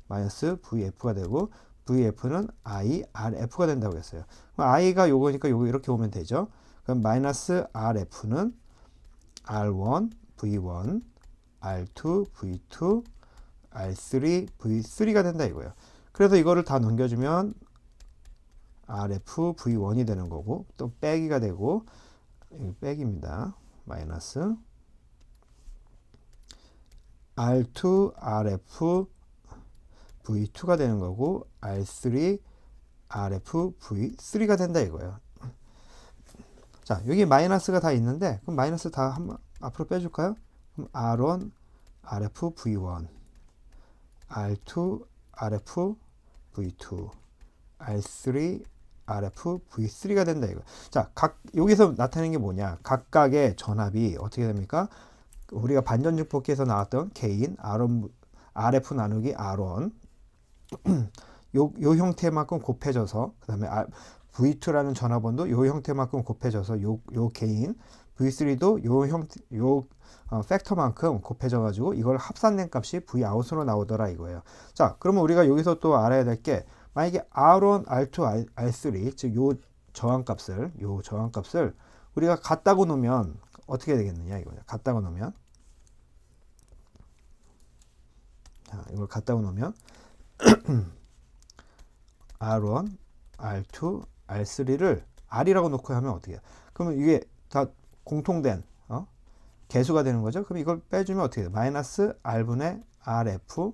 마이너스 VF가 되고 VF는 IRF가 된다고 했어요. 그럼 I가 요거니까 요거 이렇게 오면 되죠. 그럼 마이너스 RF는 R1, V1, R2, V2, R3, V3가 된다 이거예요. 그래서 이거를 다 넘겨주면 RF, V1이 되는 거고 또 빼기가 되고 빼기입니다. 마이너스 R2, RF, V2가 되는 거고 R3, RF, V3가 된다 이거예요. 자, 여기 마이너스가 다 있는데 그럼 마이너스 다 한번 앞으로 빼줄까요? 그럼 R1, RF, V1, R2, RF, V2, R3, RF, V3가 된다 이거. 자, 여기서 나타내는 게 뭐냐? 각각의 전압이 어떻게 됩니까? 우리가 반전증폭기에서 나왔던 개인 R1, RF 나누기 R1 요 형태만큼 곱해져서 그 다음에 V2라는 전압원도 요 형태만큼 곱해져서 요 개인 V3도 요 팩터만큼 곱해져 가지고 이걸 합산된 값이 Vout으로 나오더라 이거예요. 자, 그러면 우리가 여기서 또 알아야 될 게 만약에 R1, R2, R3 즉 요 저항값을 우리가 같다고 놓으면 어떻게 되겠느냐 이거예요. 같다고 놓으면 자, 이걸 같다고 놓으면 R1, R2, R3를 R이라고 놓고 하면 어떻게 해요? 그러면 이게 다 공통된 개수가 되는 거죠. 그럼 이걸 빼주면 어떻게 돼요? 마이너스 R분의 RF,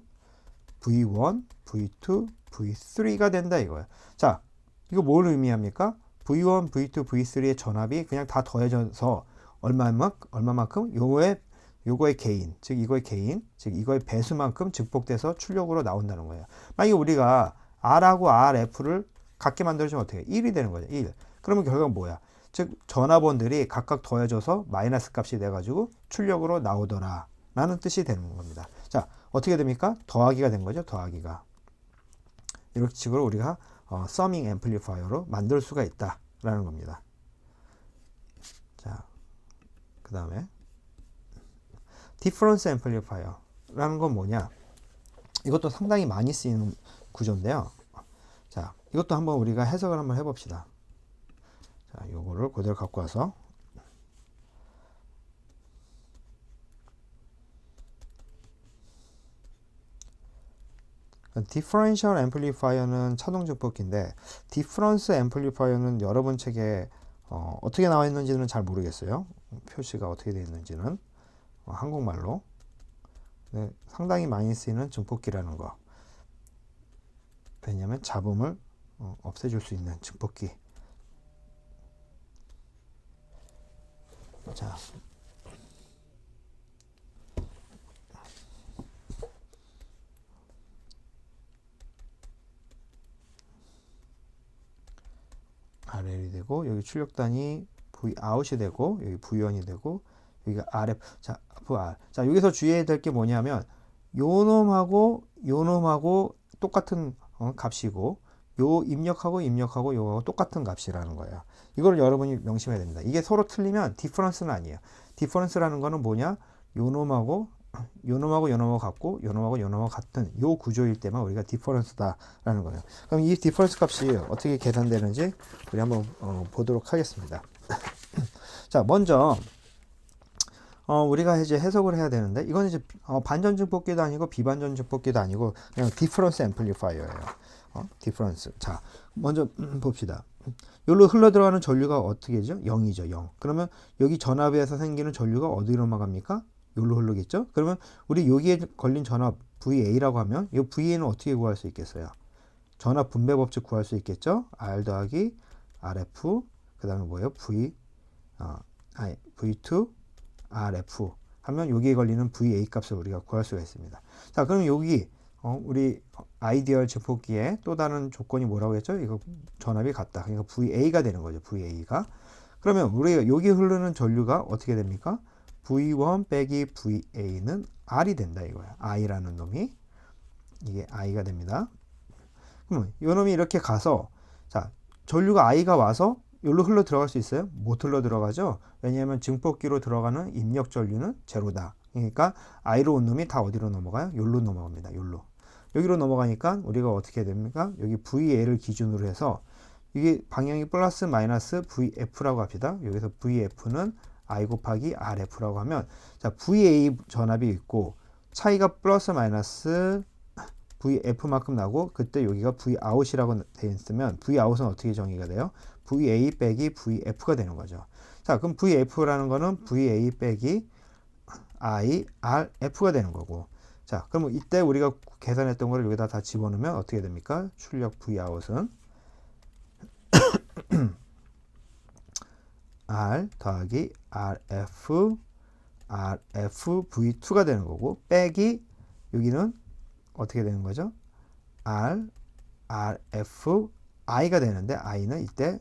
V1, V2, V3가 된다 이거예요. 자, 이거 뭘 의미합니까? V1, V2, V3의 전압이 그냥 다 더해져서 얼마만큼? 요거의 개인, 즉 이거의 개인, 즉 이거의 배수만큼 증폭돼서 출력으로 나온다는 거예요. 만약에 우리가 R하고 RF를 같게 만들어주면 어떻게 해요? 1이 되는 거죠. 1. 그러면 결과가 뭐야? 즉 전압원들이 각각 더해져서 마이너스 값이 돼가지고 출력으로 나오더라 라는 뜻이 되는 겁니다. 자, 어떻게 됩니까? 더하기가 된 거죠. 더하기가. 이런 식으로 우리가 서밍 앰플리파이어로 만들 수가 있다 라는 겁니다. 자, 그 다음에 디퍼런스 앰플리파이어라는 건 뭐냐? 이것도 상당히 많이 쓰이는 구조인데요. 자, 이것도 한번 우리가 해석을 한번 해봅시다. 자, 요거를 그대로 갖고 와서 디퍼런셜 앰플리파이어는 차동 증폭기인데 디퍼런스 앰플리파이어는 여러분 책에 어떻게 나와 있는지는 잘 모르겠어요. 표시가 어떻게 되어 있는지는 한국말로. 네, 상당히 많이 쓰이는 증폭기라는 거. 왜냐하면 잡음을 없애줄 수 있는 증폭기. 자, RL이 되고 여기 출력단이 Vout이 되고 여기 V1이 되고 여기가 RF. 자, VR. 자, 여기서 주의해야 될 게 뭐냐면 요 놈하고 똑같은 값이고 요 입력하고 요하고 똑같은 값이라는 거예요. 이걸 여러분이 명심해야 됩니다. 이게 서로 틀리면 디퍼런스는 아니에요. 디퍼런스라는 거는 뭐냐? 요 놈하고 같고 요 놈하고 같은 요 구조일 때만 우리가 디퍼런스다라는 거예요. 그럼 이 디퍼런스 값이 어떻게 계산되는지 우리 한번 보도록 하겠습니다. 자, 먼저 우리가 이제 해석을 해야 되는데 이건 이제 반전 증폭기도 아니고 비반전 증폭기도 아니고 그냥 디퍼런스 앰플리파이어예요. 디퍼런스. 자, 먼저 봅시다. 여기로 흘러 들어가는 전류가 어떻게 되죠? 0이죠. 0. 그러면 여기 전압에서 생기는 전류가 어디로만 갑니까? 여기로 흐르겠죠? 그러면 우리 여기에 걸린 전압 VA라고 하면 이 VA는 어떻게 구할 수 있겠어요? 전압 분배 법칙 구할 수 있겠죠? R 더하기 RF 그 다음에 뭐예요? V2 RF 하면 여기에 걸리는 VA 값을 우리가 구할 수가 있습니다. 자, 그럼 여기 우리 아이디얼 증폭기의 또 다른 조건이 뭐라고 했죠? 이거 전압이 같다. 그러니까 VA가 되는 거죠. VA가. 그러면 우리가 여기 흐르는 전류가 어떻게 됩니까? V1 빼기 VA는 R이 된다 이거야. I라는 놈이. 이게 I가 됩니다. 그러면 이 놈이 이렇게 가서 자, 전류가 I가 와서 여기로 흘러 들어갈 수 있어요? 못 흘러 들어가죠? 왜냐하면 증폭기로 들어가는 입력 전류는 제로다. 그러니까 I로 온 놈이 다 어디로 넘어가요? 여기로 넘어갑니다. 여기로. 여기로 넘어가니까 우리가 어떻게 됩니까? 여기 VA를 기준으로 해서 이게 방향이 플러스 마이너스 VF라고 합시다. 여기서 VF는 I 곱하기 RF라고 하면 자, VA 전압이 있고 차이가 플러스 마이너스 VF만큼 나고 그때 여기가 Vout이라고 되어 있으면 Vout은 어떻게 정의가 돼요? VA 빼기 VF가 되는 거죠. 자, 그럼 VF라는 거는 VA 빼기 IRF가 되는 거고 자, 그럼 이때 우리가 계산했던 거를 여기다 다 집어넣으면 어떻게 됩니까? 출력 Vout은 R 더하기 RF V2가 되는 거고 빼기 여기는 어떻게 되는 거죠? RF I가 되는데 I는 이때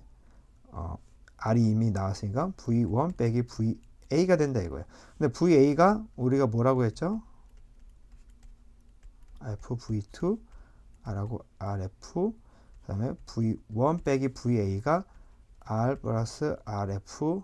R이 이미 나왔으니까 V1 빼기 VA가 된다 이거예요. 근데 VA가 우리가 뭐라고 했죠? FV2 R하고 RF 그 다음에 V1 빼기 VA가 R 플러스 RF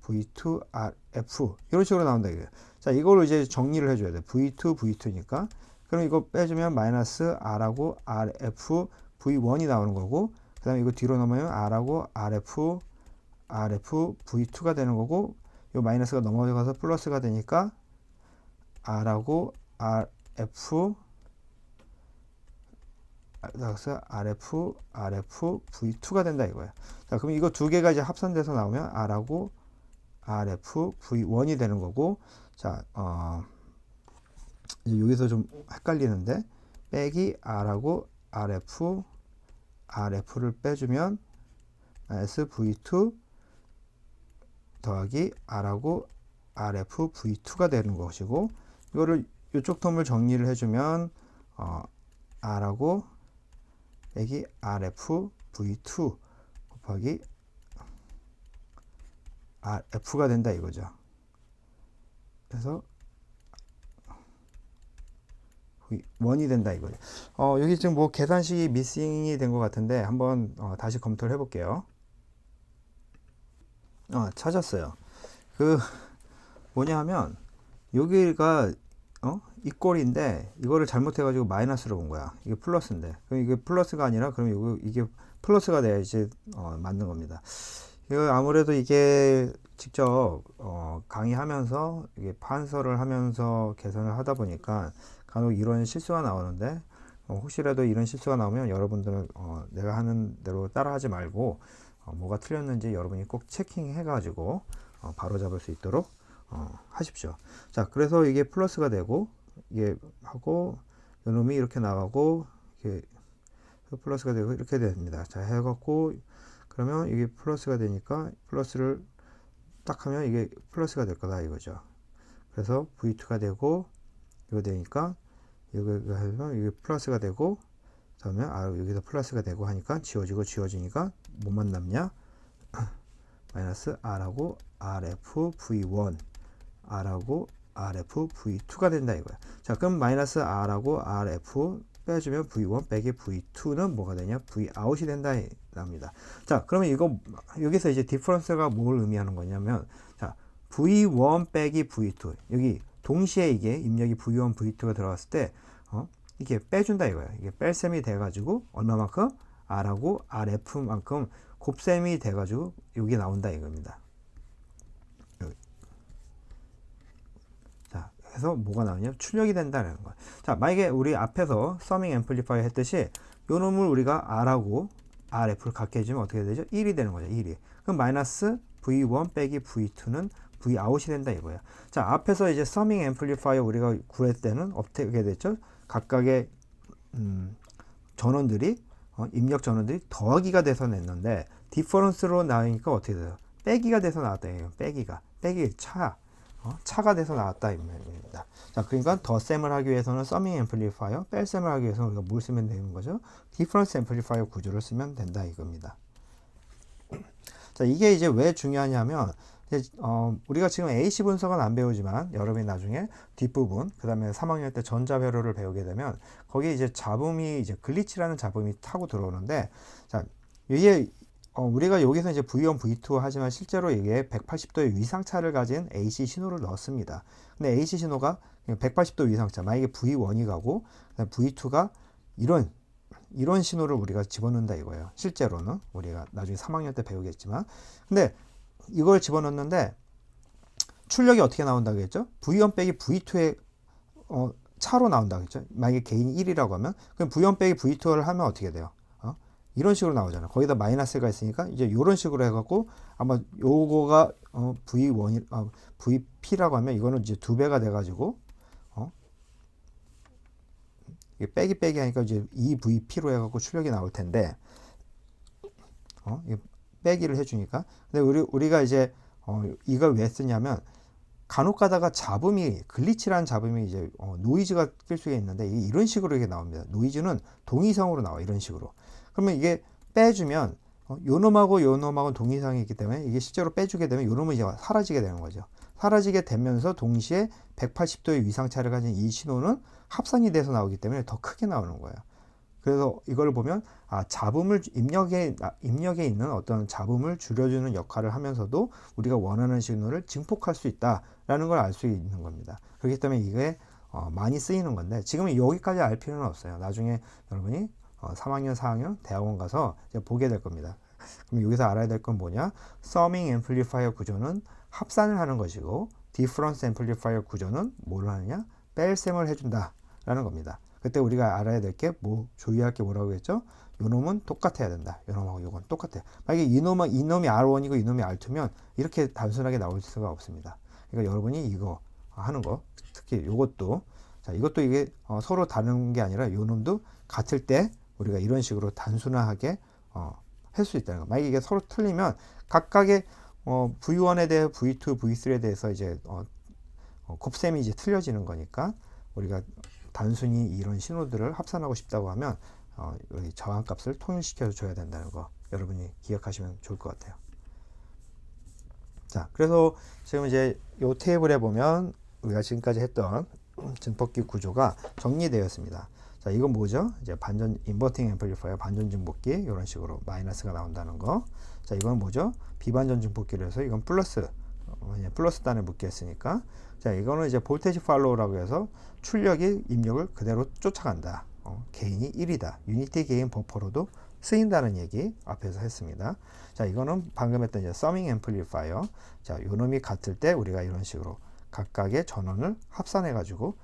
V2 RF 이런 식으로 나온다 이거예요. 자, 이거를 이제 정리를 해줘야 돼. V2 V2니까 그럼 이거 빼주면 마이너스 R하고 RF V1이 나오는 거고 그 다음에 이거 뒤로 넘으면 R하고 RF V2가 되는 거고 이 마이너스가 넘어가서 플러스가 되니까 R하고 RF V2가 된다 이거야. 자, 그럼 이거 두 개가 이제 합산돼서 나오면 R하고 RF V1이 되는 거고 자, 여기서 좀 헷갈리는데 빼기 R하고 RF를 빼주면 마이너스 V2 더하기 R하고 RF V2가 되는 것이고 이거를 이쪽 텀을 정리를 해주면 R하고 빼기 RF V2 곱하기 RF가 된다 이거죠. 그래서 V1이 된다 이거죠. 여기 지금 뭐 계산식이 미싱이 된 것 같은데 한번 다시 검토를 해볼게요. 찾았어요. 그 뭐냐 하면 여기가 이 꼴인데 이거를 잘못해가지고 마이너스로 본 거야. 이게 플러스인데 그럼 이게 플러스가 아니라 그럼 이게 플러스가 돼야지 맞는 겁니다. 이거 아무래도 이게 직접 강의하면서 이게 판서를 하면서 계산을 하다 보니까 간혹 이런 실수가 나오는데 혹시라도 이런 실수가 나오면 여러분들은 내가 하는 대로 따라하지 말고 뭐가 틀렸는지 여러분이 꼭 체킹해 가지고 바로 잡을 수 있도록 하십시오. 자, 그래서 이게 플러스가 되고 이게 하고 요놈이 이렇게 나가고 이게 플러스가 되고 이렇게 됩니다. 자, 해갖고 그러면 이게 플러스가 되니까 플러스를 딱 하면 이게 플러스가 될 거다 이거죠. 그래서 V2가 되고 이거 되니까 이거 하면 이게 플러스가 되고 그다음에 여기서 플러스가 되고 하니까 지워지니까 뭐만 남냐? 마이너스 R하고 RF V1 R하고 RF V2가 된다 이거야. 자, 그럼 마이너스 R하고 RF 빼주면 V1 빼기 V2는 뭐가 되냐? Vout이 된다 납니다. 자, 그러면 이거 여기서 이제 디퍼런스가 뭘 의미하는 거냐면 자, V1 빼기 V2 여기 동시에 이게 입력이 V1 V2가 들어갔을 때 이게 빼준다 이거야. 이게 뺄셈이 돼가지고 얼마만큼? R하고 RF만큼 곱셈이 돼가지고 여기 나온다 이겁니다. 여기. 자, 그래서 뭐가 나오냐? 출력이 된다는 거야. 자, 만약에 우리 앞에서 서밍 앰플리파이어 했듯이 요 놈을 우리가 R하고 RF를 갖게 해주면 어떻게 되죠? 1이 되는 거죠. 1이. 그럼 마이너스 V1 빼기 V2는 Vout이 된다 이거야. 자, 앞에서 이제 서밍 앰플리파이어 우리가 구할 때는 어떻게 됐죠? 각각의 전원들이 입력 전원들이 더하기가 돼서 냈는데 디퍼런스로 나오니까 어떻게 돼요? 빼기가 돼서 나왔다 이거예요. 빼기 차. 차가 돼서 나왔다 이 말입니다. 자, 그러니까 덧셈을 하기 위해서는 서밍 앰플리파이어, 뺄셈을 하기 위해서는 우리가 뭘 쓰면 되는 거죠? 디퍼런스 앰플리파이어 구조를 쓰면 된다 이겁니다. 자, 이게 이제 왜 중요하냐면 이제 우리가 지금 AC 분석은 안 배우지만 여러분이 나중에 뒷부분 그다음에 3학년 때 전자회로를 배우게 되면 거기에 이제 잡음이 이제 글리치라는 잡음이 타고 들어오는데, 자, 이게 우리가 여기서 이제 V1, V2 하지만 실제로 이게 180도의 위상차를 가진 AC 신호를 넣었습니다. 근데 AC 신호가 180도 위상차, 만약에 V1이 가고 V2가 이런 신호를 우리가 집어넣는다 이거예요. 실제로는 우리가 나중에 3학년 때 배우겠지만, 근데 이걸 집어넣는데 출력이 어떻게 나온다고 했죠? V1 빼기 V2의 차로 나온다고 했죠. 만약에 개인이 1이라고 하면 그럼 V1 빼기 V2를 하면 어떻게 돼요? 이런 식으로 나오잖아요. 거기다 마이너스가 있으니까 이제 이런 식으로 해갖고 아마 요거가 V1, VP라고 하면 이거는 이제 2배가 돼가지고 이게 빼기 하니까 이제 2VP로 해갖고 출력이 나올 텐데, 빼기를 해주니까. 근데 우리가 이제 이걸 왜 쓰냐면 간혹 가다가 잡음이 글리치라는 잡음이 이제 노이즈가 낄 수가 있는데 이런 식으로 이게 나옵니다. 노이즈는 동의성으로 나와 이런 식으로. 그러면 이게 빼주면 요 놈하고 동의성이 있기 때문에 이게 실제로 빼주게 되면 요 놈은 이제 사라지게 되는 거죠. 사라지게 되면서 동시에 180도의 위상차를 가진 이 신호는 합산이 돼서 나오기 때문에 더 크게 나오는 거예요. 그래서 이걸 보면 잡음을 입력에 있는 어떤 잡음을 줄여주는 역할을 하면서도 우리가 원하는 신호를 증폭할 수 있다라는 걸 알 수 있는 겁니다. 그렇기 때문에 이게 많이 쓰이는 건데 지금은 여기까지 알 필요는 없어요. 나중에 여러분이 3학년, 4학년 대학원 가서 이제 보게 될 겁니다. 그럼 여기서 알아야 될 건 뭐냐? 서밍 앰플리파이어 구조는 합산을 하는 것이고 디퍼런스 앰플리파이어 구조는 뭘 하느냐? 뺄셈을 해준다 라는 겁니다. 그때 우리가 알아야 될 게 주의할 게 뭐라고 했죠? 요놈은 똑같아야 된다. 요놈하고 요건 똑같아요. 만약에 이놈이 R1이고 이놈이 R2면 이렇게 단순하게 나올 수가 없습니다. 그러니까 여러분이 이거 하는 거, 특히 요것도, 자, 이것도 이게 서로 다른 게 아니라 요놈도 같을 때 우리가 이런 식으로 단순하게 할 수 있다는 거. 만약에 이게 서로 틀리면 각각의 V1에 대해 V2, V3에 대해서 이제 곱셈이 이제 틀려지는 거니까 우리가 단순히 이런 신호들을 합산하고 싶다고 하면 여기 저항값을 통일시켜 줘야 된다는 거 여러분이 기억하시면 좋을 것 같아요. 자, 그래서 지금 이제 이 테이블에 보면 우리가 지금까지 했던 증폭기 구조가 정리되었습니다. 자, 이건 뭐죠? 이제 반전 인버팅 앰플리파이어 반전 증폭기 이런 식으로 마이너스가 나온다는 거. 자, 이건 뭐죠? 비반전 증폭기를 해서 이건 플러스 단에 묶였으니까. 자, 이거는 이제 볼테이지 팔로우라고 해서 출력이 입력을 그대로 쫓아간다. 게인이 1이다. 유니티 게인 버퍼로도 쓰인다는 얘기 앞에서 했습니다. 자, 이거는 방금 했던 이제 서밍 앰플리파이어. 자, 요 놈이 같을 때 우리가 이런 식으로 각각의 전원을 합산해 가지고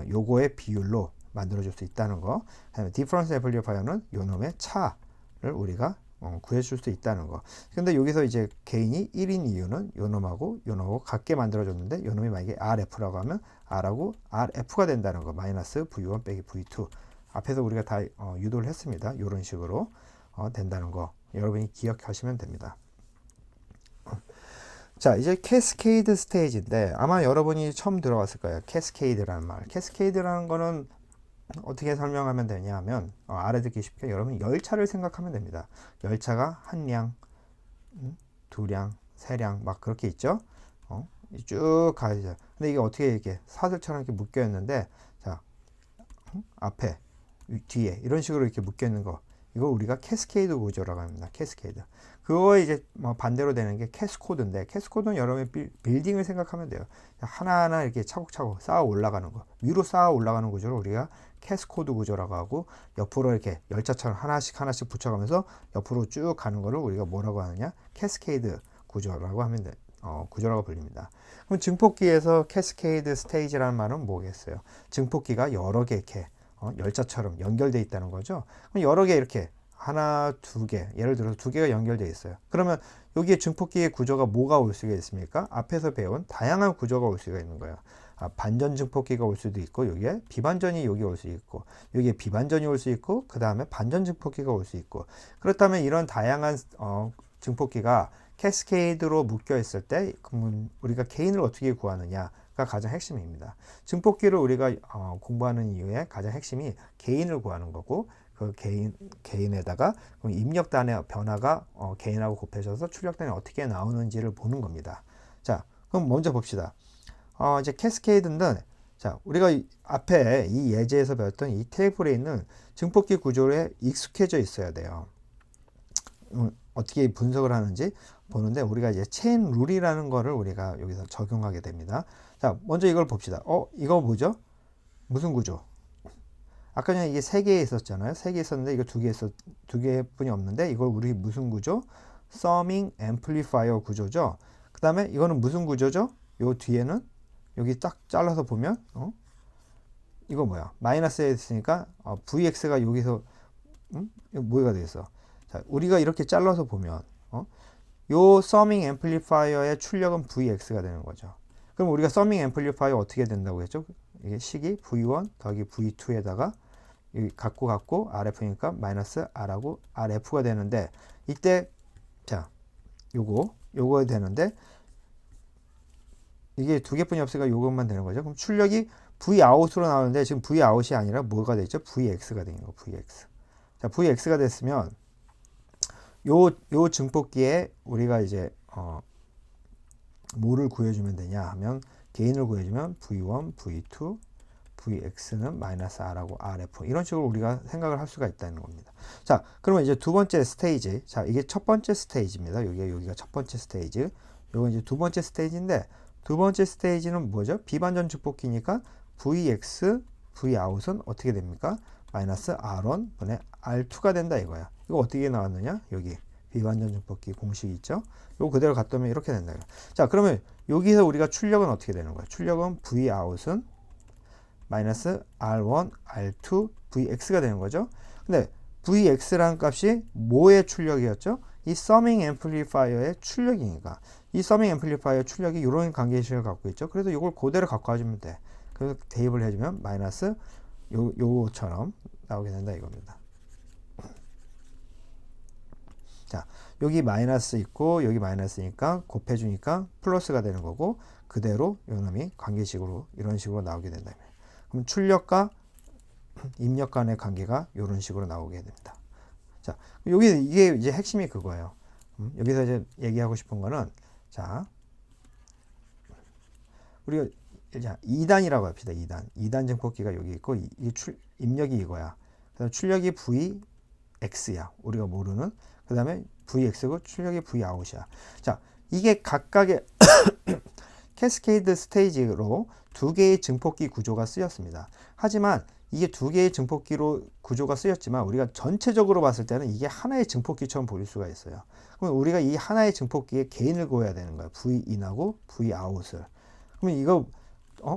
요거의 비율로 만들어줄 수 있다는 거. 디퍼런스 앰플리파이어는 요 놈의 차를 우리가 구해줄 수 있다는 거. 근데 여기서 이제 개인이 1인 이유는 요 놈하고 같게 만들어줬는데 요 놈이 만약에 RF라고 하면 R하고 RF가 된다는 거. 마이너스 V1 빼기 V2. 앞에서 우리가 다 유도를 했습니다. 이런 식으로 된다는 거 여러분이 기억하시면 됩니다. 자, 이제 캐스케이드 스테이지인데 아마 여러분이 처음 들어봤을 거예요. 캐스케이드라는 말. 캐스케이드라는 거는 어떻게 설명하면 되냐 하면 알아듣기 쉽게 여러분 열차를 생각하면 됩니다. 열차가 한 량, 두 량, 세 량 막 그렇게 있죠. 쭉 가야죠. 근데 이게 어떻게 이렇게 사슬처럼 이렇게 묶여 있는데, 자, 앞에, 뒤에 이런 식으로 이렇게 묶여 있는 거, 이거 우리가 캐스케이드 구조라고 합니다. 캐스케이드. 그거 이제 반대로 되는 게 캐스코드인데, 캐스코드는 여러분이 빌딩을 생각하면 돼요. 하나하나 이렇게 차곡차곡 쌓아 올라가는 거, 위로 쌓아 올라가는 구조를 우리가 캐스코드 구조라고 하고, 옆으로 이렇게 열차처럼 하나씩 붙여가면서 옆으로 쭉 가는 거를 우리가 뭐라고 하느냐? 캐스케이드 구조라고 하면 돼. 구조라고 불립니다. 그럼 증폭기에서 캐스케이드 스테이지라는 말은 뭐겠어요? 증폭기가 여러 개 이렇게 열차처럼 연결되어 있다는 거죠. 그럼 여러 개 이렇게 하나, 두 개, 예를 들어서 두 개가 연결되어 있어요. 그러면 여기에 증폭기의 구조가 뭐가 올 수가 있습니까? 앞에서 배운 다양한 구조가 올 수가 있는 거예요. 반전 증폭기가 올 수도 있고, 여기에 비반전이 여기 올 수 있고, 여기에 비반전이 올 수 있고, 그 다음에 반전 증폭기가 올 수 있고. 그렇다면 이런 다양한 증폭기가 캐스케이드로 묶여 있을 때 그러면 우리가 게인을 어떻게 구하느냐가 가장 핵심입니다. 증폭기를 우리가 공부하는 이유의 가장 핵심이 게인을 구하는 거고 그 게인에다가 입력단의 변화가 게인하고 곱해져서 출력단이 어떻게 나오는지를 보는 겁니다. 자, 그럼 먼저 봅시다. 이제 캐스케이드는 자, 우리가 앞에 이 예제에서 배웠던 이 테이블에 있는 증폭기 구조에 익숙해져 있어야 돼요. 어떻게 분석을 하는지 보는데 우리가 이제 체인 룰이라는 거를 우리가 여기서 적용하게 됩니다. 자, 먼저 이걸 봅시다. 이거 뭐죠? 무슨 구조? 아까 전에 이게 3개 있었잖아요. 3개 있었는데 이거 2개뿐이 없는데 이걸 우리 무슨 구조? 서밍 앰플리파이어 구조죠. 그 다음에 이거는 무슨 구조죠? 요 뒤에는 여기 딱 잘라서 보면 이거 뭐야? 마이너스에 있으니까 VX가 여기서 뭐가 되겠어? 자, 우리가 이렇게 잘라서 보면 요 서밍 앰플리파이어의 출력은 VX가 되는 거죠. 그럼 우리가 서밍 앰플리파이어 어떻게 된다고 했죠? 이게 식이 V1 더하기 V2에다가 갖고 RF니까 마이너스 R하고 RF가 되는데 이때 자 요거 되는데 이게 2개뿐이 없으니까 요것만 되는 거죠. 그럼 출력이 Vout으로 나오는데 지금 Vout이 아니라 뭐가 되죠? VX가 되는 거. VX. 자, VX가 됐으면 요 증폭기에 우리가 이제 뭐를 구해주면 되냐 하면 게인을 구해주면 V1, V2, VX는 마이너스 R하고 RF 이런 식으로 우리가 생각을 할 수가 있다는 겁니다. 자, 그러면 이제 두 번째 스테이지. 자, 이게 첫 번째 스테이지입니다. 여기가 첫 번째 스테이지. 요거 이제 두 번째 스테이지인데 두 번째 스테이지는 뭐죠? 비반전 증폭기니까 VX, Vout은 어떻게 됩니까? 마이너스 R1 분의 R2가 된다 이거야. 이거 어떻게 나왔느냐? 여기 비반전 증폭기 공식이 있죠? 이거 그대로 갖다 면 이렇게 된다. 자, 그러면 여기서 우리가 출력은 어떻게 되는 거야? 출력은 Vout은 마이너스 R1, R2, VX가 되는 거죠. 근데 VX라는 값이 뭐의 출력이었죠? 이 서밍 앰플리파이어의 출력이니까 이 서밍 앰플리파이어 출력이 이런 관계식을 갖고 있죠. 그래서 이걸 그대로 갖고 와주면 돼. 그래서 대입을 해주면 마이너스 요거처럼 나오게 된다 이겁니다. 자, 여기 마이너스 있고 여기 마이너스니까 곱해주니까 플러스가 되는 거고 그대로 요놈이 관계식으로 이런 식으로 나오게 된다. 그럼 출력과 입력 간의 관계가 이런 식으로 나오게 됩니다. 자, 이게 이제 핵심이 그거예요. 여기서 이제 얘기하고 싶은 거는 자, 우리가 이제 2단이라고 합시다. 2단 증폭기가 여기 있고 이게 입력이 이거야. 그다음 출력이 VX야. 우리가 모르는. 그다음에 VX고 출력이 Vout이야. 자, 이게 각각의 캐스케이드 스테이지로 두 개의 증폭기 구조가 쓰였습니다. 하지만 이게 두 개의 증폭기로 구조가 쓰였지만 우리가 전체적으로 봤을 때는 이게 하나의 증폭기처럼 보일 수가 있어요. 그럼 우리가 이 하나의 증폭기의 게인을 구해야 되는 거예요. Vin하고 Vout을. 그러면 이거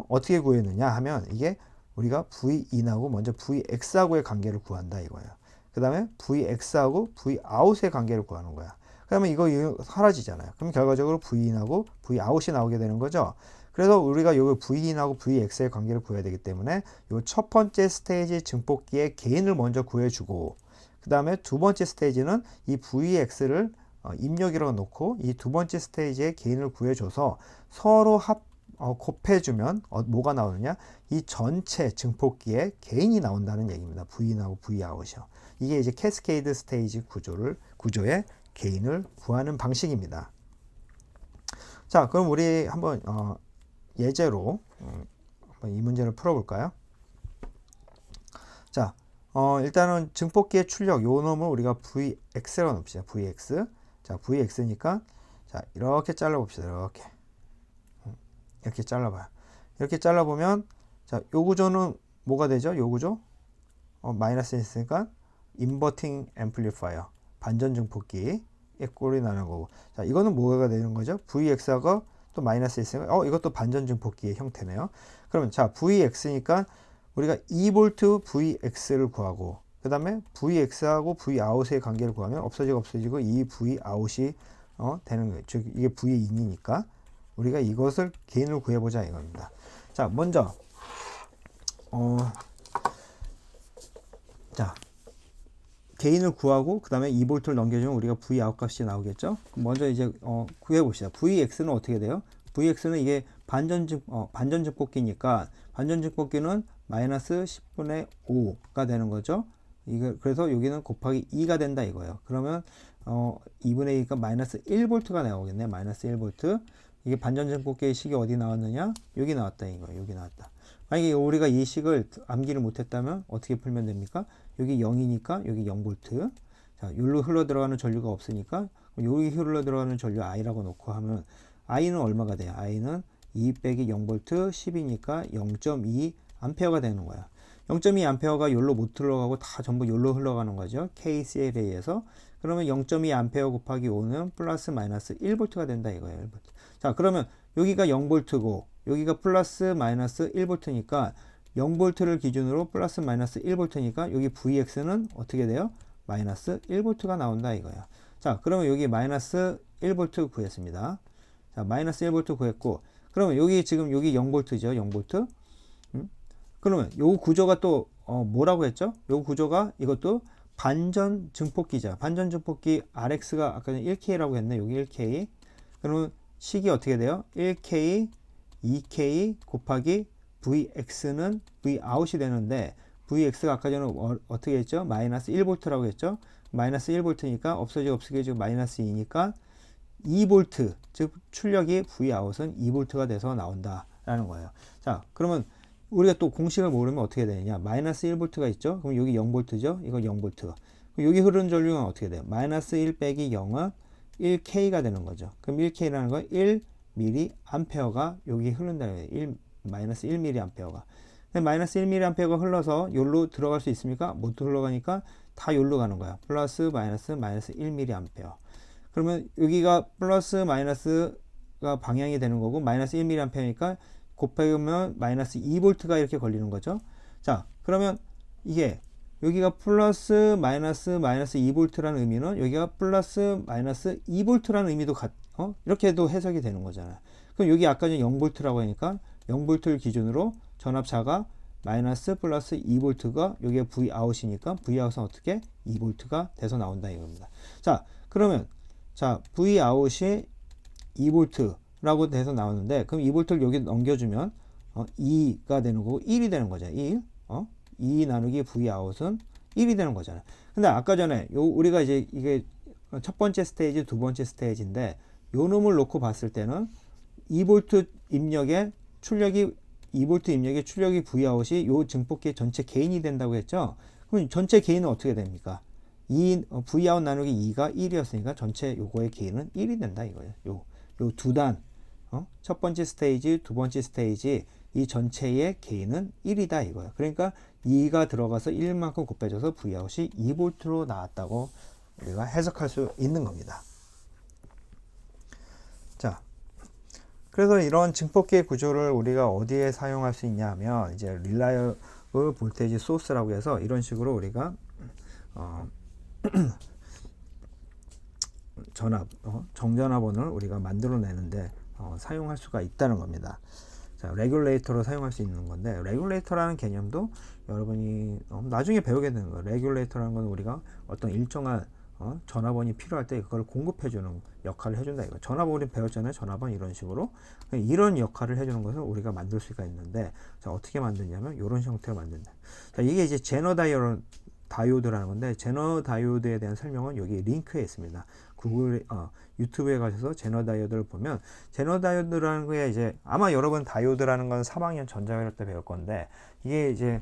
어떻게 구했느냐 하면 이게 우리가 Vin하고 먼저 VX하고의 관계를 구한다 이거예요. 그 다음에 VX하고 Vout의 관계를 구하는 거야. 그러면 이거 사라지잖아요. 그럼 결과적으로 Vin하고 Vout이 나오게 되는 거죠. 그래서 우리가 요 Vin하고 VX의 관계를 구해야 되기 때문에 요 첫 번째 스테이지 증폭기의 게인을 먼저 구해주고 그 다음에 두 번째 스테이지는 이 VX를 입력이라고 놓고 이 두 번째 스테이지의 게인을 구해줘서 서로 곱해주면 뭐가 나오느냐? 이 전체 증폭기의 게인이 나온다는 얘기입니다. Vin하고 Vout이요. 이게 이제 캐스케이드 스테이지 구조의 게인을 구하는 방식입니다. 자, 그럼 우리 한번 예제로 한번 이 문제를 풀어볼까요? 자, 일단은 증폭기의 출력 요 놈을 우리가 VX라고 놉시다. VX. 자, VX니까 자 이렇게 잘라봅시다. 이렇게 잘라봐요. 이렇게 잘라보면 자, 요 구조는 뭐가 되죠? 요 구조? 마이너스 있으니까 인버팅 앰플리파이어 반전 증폭기의 꼴이 나는 거고. 자, 이거는 뭐가 되는 거죠? VX하고 또 마이너스 있으니까 이것도 반전 증폭기의 형태네요. 그러면 자, VX니까 우리가 2V VX를 구하고 그 다음에 VX하고 Vout의 관계를 구하면 없어지고 이 Vout이 되는 거예요. 즉 이게 Vin이니까 우리가 이것을 게인을 구해보자 이겁니다. 자, 먼저 게인을 구하고 그 다음에 2V를 넘겨주면 우리가 Vout 값이 나오겠죠. 먼저 이제 구해 봅시다. Vx는 어떻게 돼요? Vx는 이게 반전 증폭기니까 반전 증폭기는 마이너스 10분의 5가 되는 거죠. 이거 그래서 여기는 곱하기 2가 된다 이거예요. 그러면 2분의 2가 마이너스 1V가 나오겠네. 마이너스 1V. 이게 반전 증폭기의 식이 어디 나왔느냐? 여기 나왔다 이거예요. 여기 나왔다. 만약에 우리가 이 식을 암기를 못했다면 어떻게 풀면 됩니까? 여기 0이니까 여기 0V. 자, 여기로 흘러 들어가는 전류가 없으니까 여기 흘러 들어가는 전류 I라고 놓고 하면 I는 얼마가 돼요? I는 2 빼기 0V 10이니까 0.2 암페어가 되는 거야. 0.2 암페어가 여기로 못 들어가고 다 전부 여기로 흘러가는 거죠. KCL에 의해서. 그러면 0.2 암페어 곱하기 5는 플러스 마이너스 1V가 된다 이거예요. 1V. 자, 그러면 여기가 0V고 여기가 플러스 마이너스 1V니까 0V를 기준으로 플러스 마이너스 1V니까 여기 Vx는 어떻게 돼요? 마이너스 1V가 나온다 이거야. 자, 그러면 여기 마이너스 1V 구했습니다. 자, 마이너스 1V 구했고, 그러면 여기 지금 여기 0V죠. 0V. 그러면 요 구조가 또 뭐라고 했죠? 요 구조가 이것도 반전 증폭기자. 반전 증폭기 Rx가 아까 1K라고 했네. 여기 1K. 그러면 식이 어떻게 돼요? 1K, 2K 곱하기 Vx는 Vout이 되는데 Vx가 아까 전에 어떻게 했죠? 마이너스 1V라고 했죠? 마이너스 1V니까 없어지고 지금 마이너스 2니까 2V, 즉 출력이 Vout은 2V가 돼서 나온다라는 거예요. 자, 그러면 우리가 또 공식을 모르면 어떻게 되느냐? 마이너스 1V가 있죠? 그럼 여기 0V죠? 이거 0V. 여기 흐르는 전류는 어떻게 돼요? 마이너스 1 빼기 0은 1K가 되는 거죠. 그럼 1K라는 건 1mA가 여기 흐른다는 거예요. 마이너스 1mA가. 마이너스 1mA가 흘러서 여기로 들어갈 수 있습니까? 못 들어가니까 다 여기로 가는 거야. 플러스 마이너스 1mA. 그러면 여기가 플러스 마이너스가 방향이 되는 거고 마이너스 1mA니까 곱하면 마이너스 2V가 이렇게 걸리는 거죠. 자, 그러면 이게 여기가 플러스 마이너스 2V라는 의미는 여기가 플러스 마이너스 2V라는 의미도 이렇게도 해석이 되는 거잖아요. 그럼 여기 아까 전에 0V라고 하니까 0V를 기준으로 전압차가 마이너스 플러스 2V가 여기가 Vout이니까 Vout은 어떻게? 2V가 돼서 나온다 이겁니다. 자, 그러면 자, Vout이 2V라고 돼서 나오는데 그럼 2V를 여기 넘겨주면 2가 되는 거고 1이 되는 거잖아요. 1. 2 나누기 Vout은 1이 되는 거잖아요. 근데 아까 전에 우리가 이제 이게 첫 번째 스테이지, 두 번째 스테이지인데 요 놈을 놓고 봤을 때는 2V 입력에 출력이 2V 입력의 출력이 Vout이 요 증폭기의 전체 게인이 된다고 했죠. 그럼 전체 게인은 어떻게 됩니까? Vout 나누기 2가 1이었으니까 전체 요거의 게인은 1이 된다 이거예요. 요 두 단, 첫 번째 스테이지, 두 번째 스테이지 이 전체의 게인은 1이다 이거예요. 그러니까 2가 들어가서 1만큼 곱해져서 Vout이 2V로 나왔다고 우리가 해석할 수 있는 겁니다. 자, 그래서 이런 증폭기의 구조를 우리가 어디에 사용할 수 있냐 하면 이제 Reliable Voltage Source라고 해서 이런 식으로 우리가 정전압원을 우리가 만들어내는데 사용할 수가 있다는 겁니다. 자, 레귤레이터로 사용할 수 있는 건데 레귤레이터라는 개념도 여러분이 나중에 배우게 되는 거예요. 레귤레이터라는 건 우리가 어떤 일정한 전압원이 필요할 때 그걸 공급해주는 역할을 해준다 이거. 전압원이 배웠잖아요. 전압원 이런 식으로 이런 역할을 해주는 것을 우리가 만들 수가 있는데 자, 어떻게 만드냐면 이런 형태로 만든다. 자, 이게 이제 제너 다이오드라는 건데 제너 다이오드에 대한 설명은 여기 링크에 있습니다. 구글 유튜브에 가셔서 제너 다이오드를 보면 제너 다이오드라는 게 이제 아마 여러분 다이오드라는 건 3학년 전자회로 때 배울 건데 이게 이제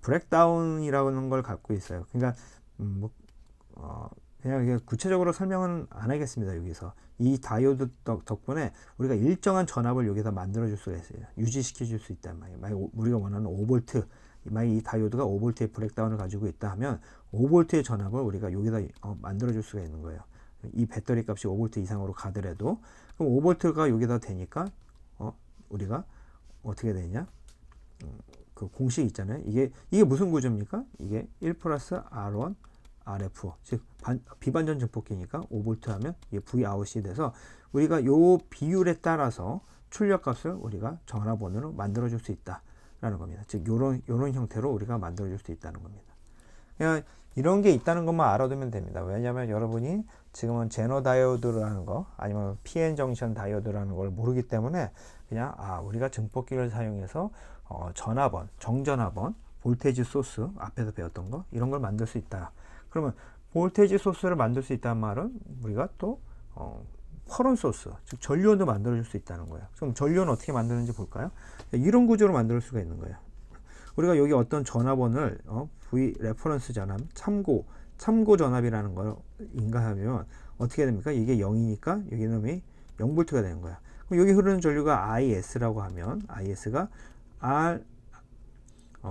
브렉다운이라는 걸 갖고 있어요. 그러니까 그냥 이게 구체적으로 설명은 안 하겠습니다. 여기서 이 다이오드 덕분에 우리가 일정한 전압을 여기서 만들어 줄 수가 있어요. 유지시켜 줄 수 있단 말이에요. 만약 우리가 원하는 5V 만약 이 다이오드가 5V의 브렉다운을 가지고 있다 하면 5V의 전압을 우리가 여기다 만들어 줄 수가 있는 거예요. 이 배터리 값이 5V 이상으로 가더라도 그럼 5V가 여기다 되니까 우리가 어떻게 되냐? 그 공식 있잖아요. 이게 무슨 구조입니까? 이게 1 플러스 R1 RF 즉 비반전 증폭기니까 5V 하면 이게 Vout이 돼서 우리가 요 비율에 따라서 출력값을 우리가 전압원으로 만들어 줄 수 있다 라는 겁니다. 즉 요런 형태로 우리가 만들어 줄 수 있다는 겁니다. 그냥 이런 게 있다는 것만 알아두면 됩니다. 왜냐하면 여러분이 지금은 제너 다이오드라는 거 아니면 PN 정션 다이오드라는 걸 모르기 때문에 그냥 우리가 증폭기를 사용해서 전압원, 정전압원, 볼테이지 소스 앞에서 배웠던 거 이런 걸 만들 수 있다. 그러면 볼테이지 소스를 만들 수 있다는 말은 우리가 또 커런 소스, 즉 전류원도 만들어줄 수 있다는 거예요. 그럼 전류원 어떻게 만드는지 볼까요? 이런 구조로 만들 수가 있는 거예요. 우리가 여기 어떤 전압원을 V 레퍼런스 전압, 참고 전압이라는 걸 인가하면 어떻게 됩니까? 이게 0이니까 여기 놈이 0V가 되는 거야. 그럼 여기 흐르는 전류가 IS라고 하면 IS가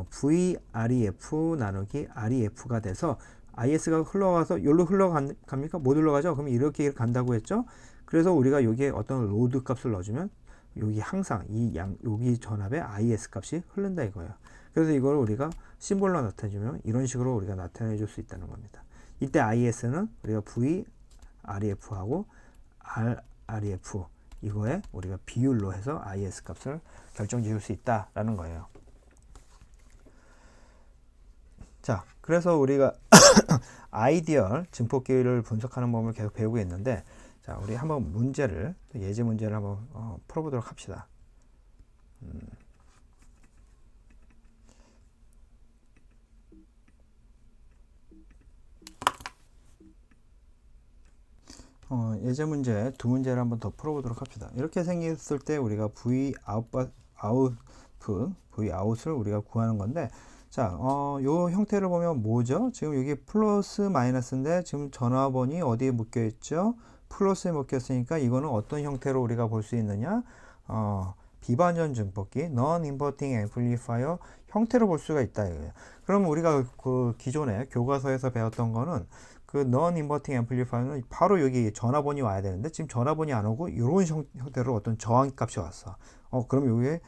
VREF 나누기 REF가 돼서 IS가 흘러가서 여기로 흘러갑니까? 못 흘러가죠? 그럼 이렇게 간다고 했죠? 그래서 우리가 여기에 어떤 로드 값을 넣어주면 여기 항상 여기 전압의 IS 값이 흐른다 이거예요. 그래서 이걸 우리가 심볼로 나타내주면 이런 식으로 우리가 나타내 줄 수 있다는 겁니다. 이때 IS는 우리가 VREF하고 REF 이거에 우리가 비율로 해서 IS 값을 결정 지을 수 있다라는 거예요. 자, 그래서 우리가 아이디얼 증폭기를 분석하는 법을 계속 배우고 있는데, 자, 우리 한번 예제 문제를 한번 풀어보도록 합시다. 예제 문제 두 문제를 한번 더 풀어보도록 합시다. 이렇게 생겼을 때 우리가 V out을 우리가 구하는 건데, 자, 요 형태를 보면 뭐죠? 지금 여기 플러스 마이너스인데 지금 전화번이 어디에 묶여 있죠? 플러스에 묶여 있으니까 이거는 어떤 형태로 우리가 볼 수 있느냐? 비반전 증폭기, non-inverting amplifier 형태로 볼 수가 있다 이거예요. 그럼 우리가 그 기존에 교과서에서 배웠던 거는 그 non-inverting amplifier는 바로 여기 전화번이 와야 되는데 지금 전화번이 안 오고 이런 형태로 어떤 저항값이 왔어. 그럼 여기에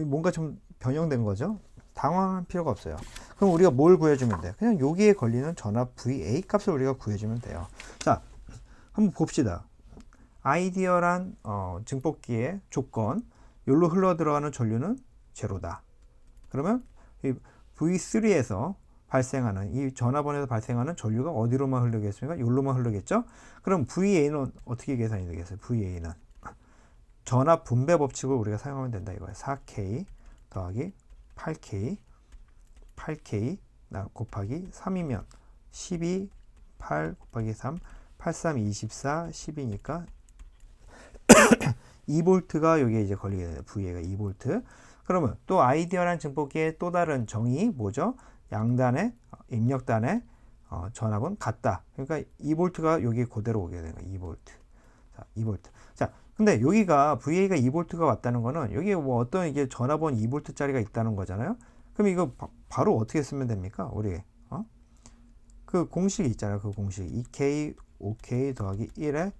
뭔가 좀 변형된 거죠? 당황할 필요가 없어요. 그럼 우리가 뭘 구해주면 돼요? 그냥 여기에 걸리는 전압 VA 값을 우리가 구해주면 돼요. 자, 한번 봅시다. 아이디얼한 증폭기의 조건, 여기로 흘러 들어가는 전류는 제로다. 그러면 이 V3에서 발생하는 이 전압원에서 발생하는 전류가 어디로만 흐르겠습니까? 여기로만 흐르겠죠? 그럼 VA는 어떻게 계산이 되겠어요? VA는 전압 분배 법칙을 우리가 사용하면 된다 이거예요. 4K 더하기 8K 곱하기 3이면 12, 8 곱하기 3, 83, 24, 10이니까 2V가 여기에 이제 걸리게 돼요. VA가 2V. 그러면 또 아이디얼한 증폭기의 또 다른 정의 뭐죠? 양단의 입력단의 전압은 같다. 그러니까 2V가 여기 그대로 오게 되는 거예요. 2V. 자, 2V. 자, 근데 여기가 VA가 2V가 왔다는 거는 여기에 뭐 어떤 이게 전압은 2V짜리가 있다는 거잖아요. 그럼 이거 바로 어떻게 쓰면 됩니까? 우리 그 공식이 있잖아요. 그 공식 2K 5K 더하기 1에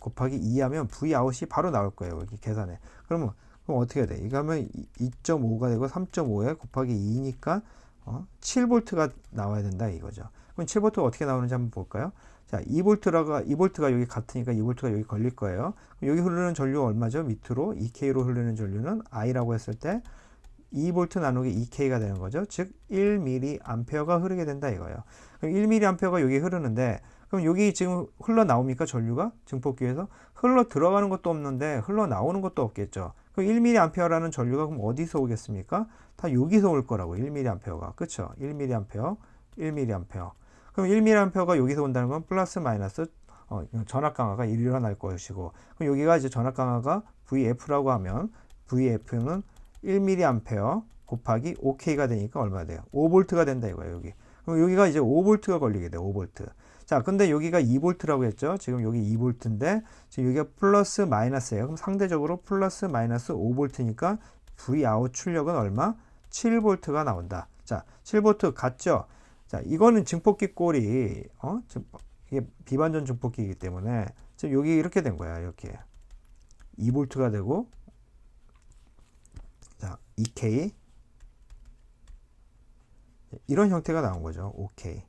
곱하기 2 하면 V 아웃이 바로 나올 거예요. 여기 계산에. 그럼 어떻게 해야 돼? 이거 하면 2.5가 되고 3.5에 곱하기 2니까 7V가 나와야 된다 이거죠. 그럼 7V가 어떻게 나오는지 한번 볼까요? 자, 2V가 여기 같으니까 2V가 여기 걸릴 거예요. 여기 흐르는 전류 얼마죠? 밑으로 2K로 흐르는 전류는 I라고 했을 때 2V 나누기 2K가 되는 거죠. 즉 1mA가 흐르게 된다 이거예요. 그럼 1mA가 여기 흐르는데 그럼 여기 지금 흘러나옵니까? 전류가 증폭기에서 흘러 들어가는 것도 없는데 흘러나오는 것도 없겠죠. 그럼 1mA라는 전류가 그럼 어디서 오겠습니까? 다 여기서 올 거라고. 1mA가. 그쵸? 1mA. 그럼 1mA가 여기서 온다는 건 플러스 마이너스 전압 강화가 일어날 것이고, 그럼 여기가 이제 전압 강화가 VF라고 하면 VF는 1mA 곱하기 5K가 되니까 얼마 돼요? 5V가 된다 이거예요, 여기. 그럼 여기가 이제 5V가 걸리게 돼요, 5V. 자, 근데 여기가 2V라고 했죠? 지금 여기 2V인데, 지금 여기가 플러스 마이너스예요. 그럼 상대적으로 플러스 마이너스 5V니까 Vout 출력은 얼마? 7V가 나온다. 자, 7V 같죠? 자, 이거는 증폭기 꼴이, 이게 비반전 증폭기이기 때문에, 지금 여기 이렇게 된 거야, 이렇게. 2V가 되고, 자, 2K. 이런 형태가 나온 거죠, 5K.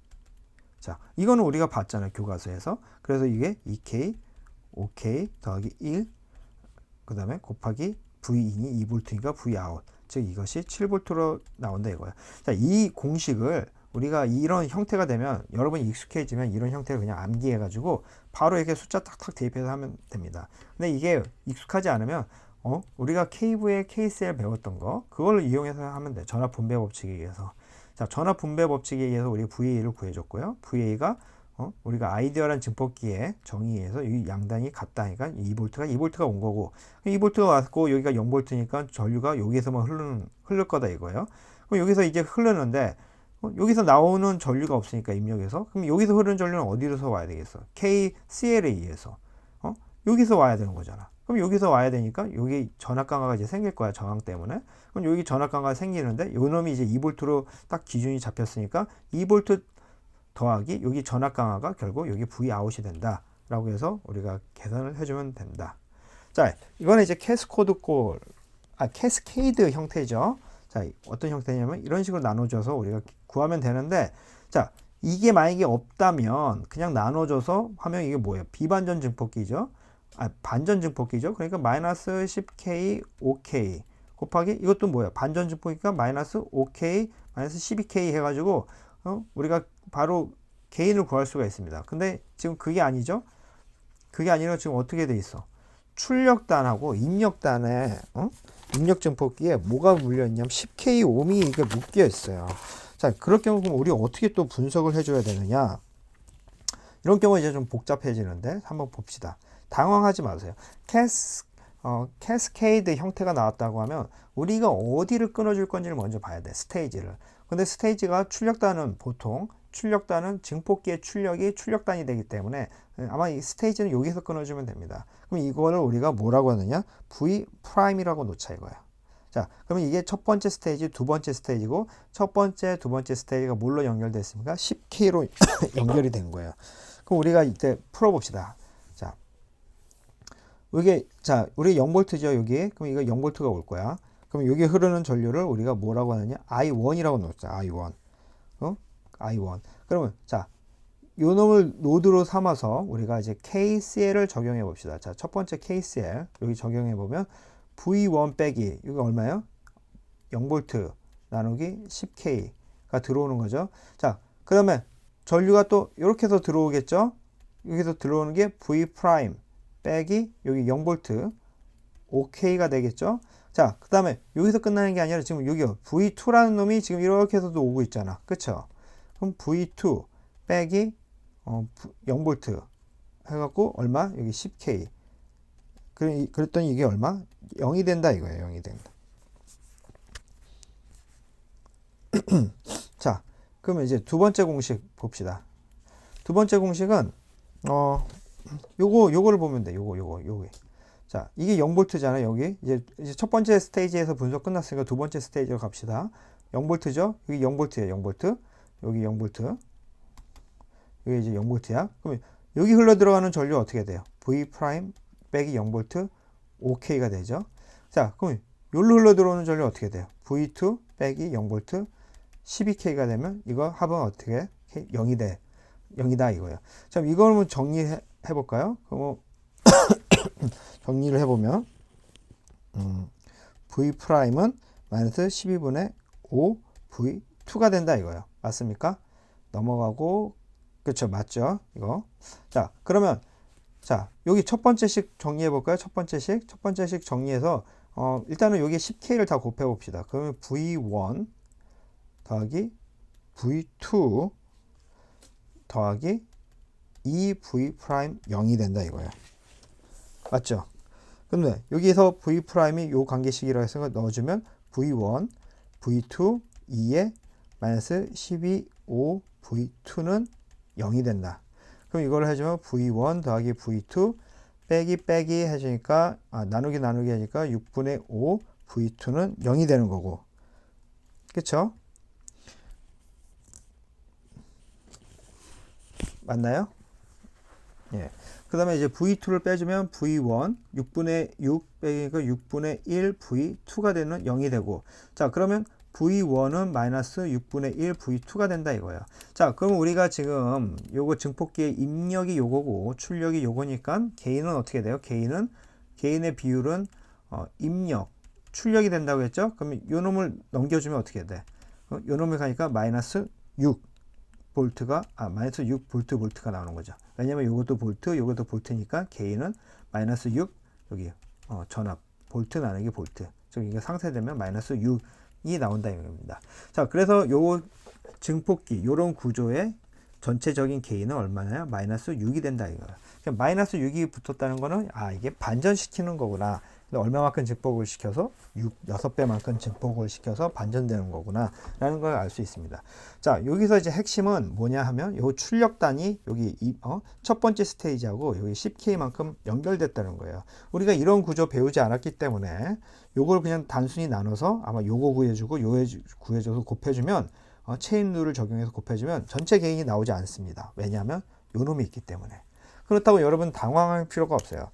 자, 이거는 우리가 봤잖아요, 교과서에서. 그래서 이게 2K, 5K 더하기 1, 그 다음에 곱하기 V2니 2V니까 Vout. 즉, 이것이 7V로 나온다 이거예요. 자, 이 공식을 우리가 이런 형태가 되면 여러분이 익숙해지면 이런 형태를 그냥 암기해가지고 바로 이렇게 숫자 탁탁 대입해서 하면 됩니다. 근데 이게 익숙하지 않으면 우리가 K부의 KCL 배웠던 거 그걸 이용해서 하면 돼. 전압 분배 법칙에 의해서. 자, 전압 분배 법칙에 의해서 우리 VA를 구해줬고요. VA가 우리가 아이디어란 증폭기의 정의에 의해서 이 양단이 같다니까 2V가 온 거고 2V가 왔고 여기가 0V니까 전류가 여기에서만 흐를 거다 이거예요. 그럼 여기서 이제 흐르는데 여기서 나오는 전류가 없으니까 입력에서 그럼 여기서 흐르는 전류는 어디로서 와야 되겠어? KCL에 의해서 여기서 와야 되는 거잖아. 그럼 여기서 와야 되니까 여기 전압 강화가 이제 생길 거야 저항 때문에. 그럼 여기 전압 강화가 생기는데 요 놈이 이제 2V로 딱 기준이 잡혔으니까 2V 더하기 여기 전압 강화가 결국 여기 V 아웃이 된다 라고 해서 우리가 계산을 해주면 된다. 자, 이거는 이제 캐스케이드 형태죠. 자, 어떤 형태냐면 이런 식으로 나눠줘서 우리가 구하면 되는데, 자, 이게 만약에 없다면 그냥 나눠줘서 하면 이게 뭐예요? 비반전 증폭기죠. 반전 증폭기죠. 그러니까 마이너스 10K 5K 곱하기 이것도 뭐예요? 반전 증폭기가 마이너스 5K 마이너스 12K 해가지고 우리가 바로 개인을 구할 수가 있습니다. 근데 지금 그게 아니죠. 그게 아니라 지금 어떻게 돼 있어? 출력단하고 입력단에 입력 증폭기에 뭐가 물려 있냐면 10K 옴이 이게 묶여 있어요. 자, 그럴 경우 그럼 우리 어떻게 또 분석을 해줘야 되느냐? 이런 경우 이제 좀 복잡해지는데 한번 봅시다. 당황하지 마세요. 캐스케이드 형태가 나왔다고 하면 우리가 어디를 끊어줄 건지를 먼저 봐야 돼. 스테이지를. 근데 스테이지가 출력단은 보통 출력단은 증폭기의 출력이 출력단이 되기 때문에 아마 이 스테이지는 여기서 끊어주면 됩니다. 그럼 이거를 우리가 뭐라고 하느냐? V 프라임이라고 놓자 이거야. 자, 그러면 이게 첫 번째 스테이지, 두 번째 스테이지고 첫 번째, 두 번째 스테이지가 뭘로 연결됐습니까? 10K로 연결이 된 거예요. 그럼 우리가 이때 풀어봅시다. 자, 이게 자, 우리 0V죠 여기. 그럼 이거 0V가 올 거야. 그럼 여기 흐르는 전류를 우리가 뭐라고 하느냐? I1이라고 놓자. I1. I1. 그러면 자, 요 놈을 노드로 삼아서 우리가 이제 KCL을 적용해 봅시다. 자, 첫 번째 KCL 여기 적용해 보면 V1 빼기 이거 얼마예요? 0V 나누기 10K가 들어오는 거죠. 자, 그다음에 전류가 또 이렇게 해서 들어오겠죠? 여기서 들어오는 게 V 프라임 빼기 여기 0V 5K가 되겠죠? 자, 그 다음에 여기서 끝나는 게 아니라 지금 여기요. V2라는 놈이 지금 이렇게 해서도 오고 있잖아. 그쵸? 그럼 V2 빼기 0V 해갖고 얼마? 여기 10K. 그랬더니 이게 얼마? 0이 된다 이거예요. 0이 된다. 자, 그러면 이제 두 번째 공식 봅시다. 두 번째 공식은 요거를 보면 돼. 요게. 자, 이게 0V잖아, 여기. 이제 첫 번째 스테이지에서 분석 끝났으니까 두 번째 스테이지로 갑시다. 0V죠? 여기 0V예요, 0V. 여기 0V. 여기 이제 0V야. 그러면 여기 흘러 들어가는 전류 어떻게 돼요? V 프라임 빼기 0V 5K가 되죠. 자, 그럼 여기로 흘러 들어오는 전류 어떻게 돼요? V2 빼기 0V 12K가 되면 이거 합은 어떻게? 0이다 이거예요. 자, 이걸 한번 정리해 볼까요? 그럼 정리를 해보면 V 프라임은 마이너스 12분의 5 V2가 된다 이거예요. 맞습니까? 넘어가고 그렇죠, 맞죠? 이거. 자, 그러면 자, 여기 첫 번째씩 정리해 볼까요? 첫 번째씩 정리해서 일단은 여기 10K를 다 곱해 봅시다. 그러면 V1 더하기 V2 더하기 2V 프라임 0이 된다 이거예요. 맞죠? 근데 여기서 V 프라임이 요 관계식이라고 해서 넣어주면 V1, V2, 2에 마이너스 12, 5, V2는 0이 된다. 그럼 이걸 해주면 V1 더하기 V2 빼기 해주니까 나누기 하니까 6분의 5 V2는 0이 되는 거고. 그쵸? 맞나요? 예. 그 다음에 이제 V2를 빼주면 V1 6분의 6 빼기니까 6분의 1 V2가 되는 0이 되고. 자, 그러면 V1은 마이너스 6분의 1 V2가 된다 이거예요. 자, 그럼 우리가 지금 요거 증폭기의 입력이 요거고 출력이 요거니까 개인은 어떻게 돼요? 개인의 비율은 입력, 출력이 된다고 했죠? 그러면 요 놈을 넘겨주면 어떻게 돼? 요 놈을 가니까 마이너스 6볼트가 마이너스 6볼트가 나오는 거죠. 왜냐면 이것도 볼트, 이것도 볼트니까 K는 마이너스 6 여기 전압 볼트 나누기 볼트. 즉 이게 상쇄되면 마이너스 6이 나온다 이겁니다. 자, 그래서 요 증폭기 요런 구조의 전체적인 K는 얼마나요? 마이너스 6이 된다 이거예요. 그러니까 마이너스 6이 붙었다는 거는 이게 반전시키는 거구나. 얼마만큼 증폭을 시켜서 6배만큼 증폭을 시켜서 반전되는 거구나 라는 걸 알 수 있습니다. 자, 여기서 이제 핵심은 뭐냐 하면 요 출력단이 여기 첫 번째 스테이지하고 여기 10K만큼 연결됐다는 거예요. 우리가 이런 구조 배우지 않았기 때문에 요걸 그냥 단순히 나눠서 아마 요거 구해주고 요거 구해줘서 곱해주면 체인 룰을 적용해서 곱해주면 전체 개인이 나오지 않습니다. 왜냐하면 요 놈이 있기 때문에. 그렇다고 여러분 당황할 필요가 없어요.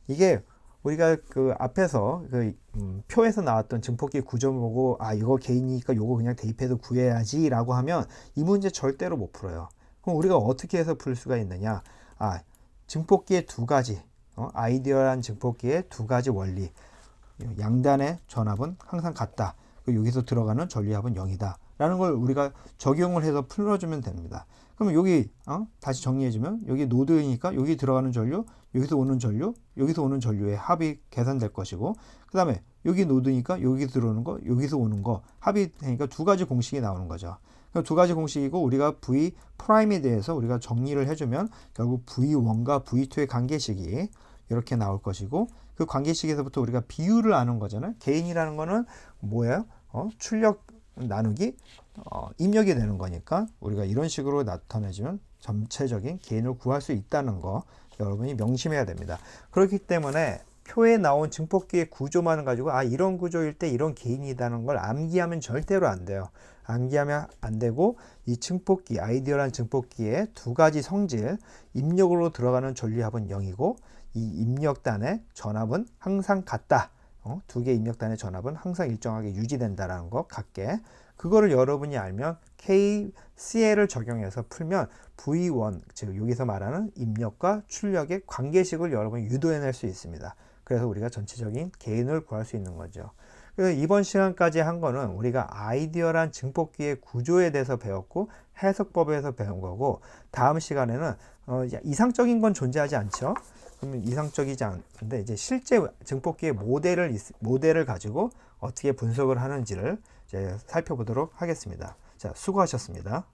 이게 우리가 그 앞에서 표에서 나왔던 증폭기 구조 보고 이거 개인이니까 요거 그냥 대입해서 구해야지 라고 하면 이 문제 절대로 못 풀어요. 그럼 우리가 어떻게 해서 풀 수가 있느냐? 증폭기의 두 가지 아이디어한 증폭기의 두 가지 원리. 양단의 전압은 항상 같다. 여기서 들어가는 전류합은 0이다 라는 걸 우리가 적용을 해서 풀어주면 됩니다. 그러면 여기 다시 정리해주면 여기 노드이니까 여기 들어가는 전류, 여기서 오는 전류, 여기서 오는 전류의 합이 계산될 것이고, 그 다음에 여기 노드니까 여기 들어오는 거, 여기서 오는 거 합이 되니까 두 가지 공식이 나오는 거죠. 두 가지 공식이고 우리가 V 프라임에 대해서 우리가 정리를 해주면 결국 V1과 V2의 관계식이 이렇게 나올 것이고, 그 관계식에서부터 우리가 비율을 아는 거잖아요. 개인이라는 거는 뭐예요? 출력 나누기 입력이 되는 거니까 우리가 이런 식으로 나타내주면 전체적인 개인을 구할 수 있다는 거 여러분이 명심해야 됩니다. 그렇기 때문에 표에 나온 증폭기의 구조만 가지고 이런 구조일 때 이런 개인이라는 걸 암기하면 절대로 안 돼요. 암기하면 안 되고 이 증폭기, 아이디어란 증폭기의 두 가지 성질, 입력으로 들어가는 전류합은 0이고 이 입력단의 전압은 항상 같다. 두 개 입력단의 전압은 항상 일정하게 유지된다라는 거 같게, 그거를 여러분이 알면 KCL을 적용해서 풀면 V1, 즉 여기서 말하는 입력과 출력의 관계식을 여러분이 유도해낼 수 있습니다. 그래서 우리가 전체적인 개인을 구할 수 있는 거죠. 그래서 이번 시간까지 한 거는 우리가 아이디어란 증폭기의 구조에 대해서 배웠고 해석법에서 배운 거고, 다음 시간에는 이상적인 건 존재하지 않죠. 그러면 이상적이지 않은데 이제 실제 증폭기의 모델을 가지고 어떻게 분석을 하는지를 이제 살펴보도록 하겠습니다. 자, 수고하셨습니다.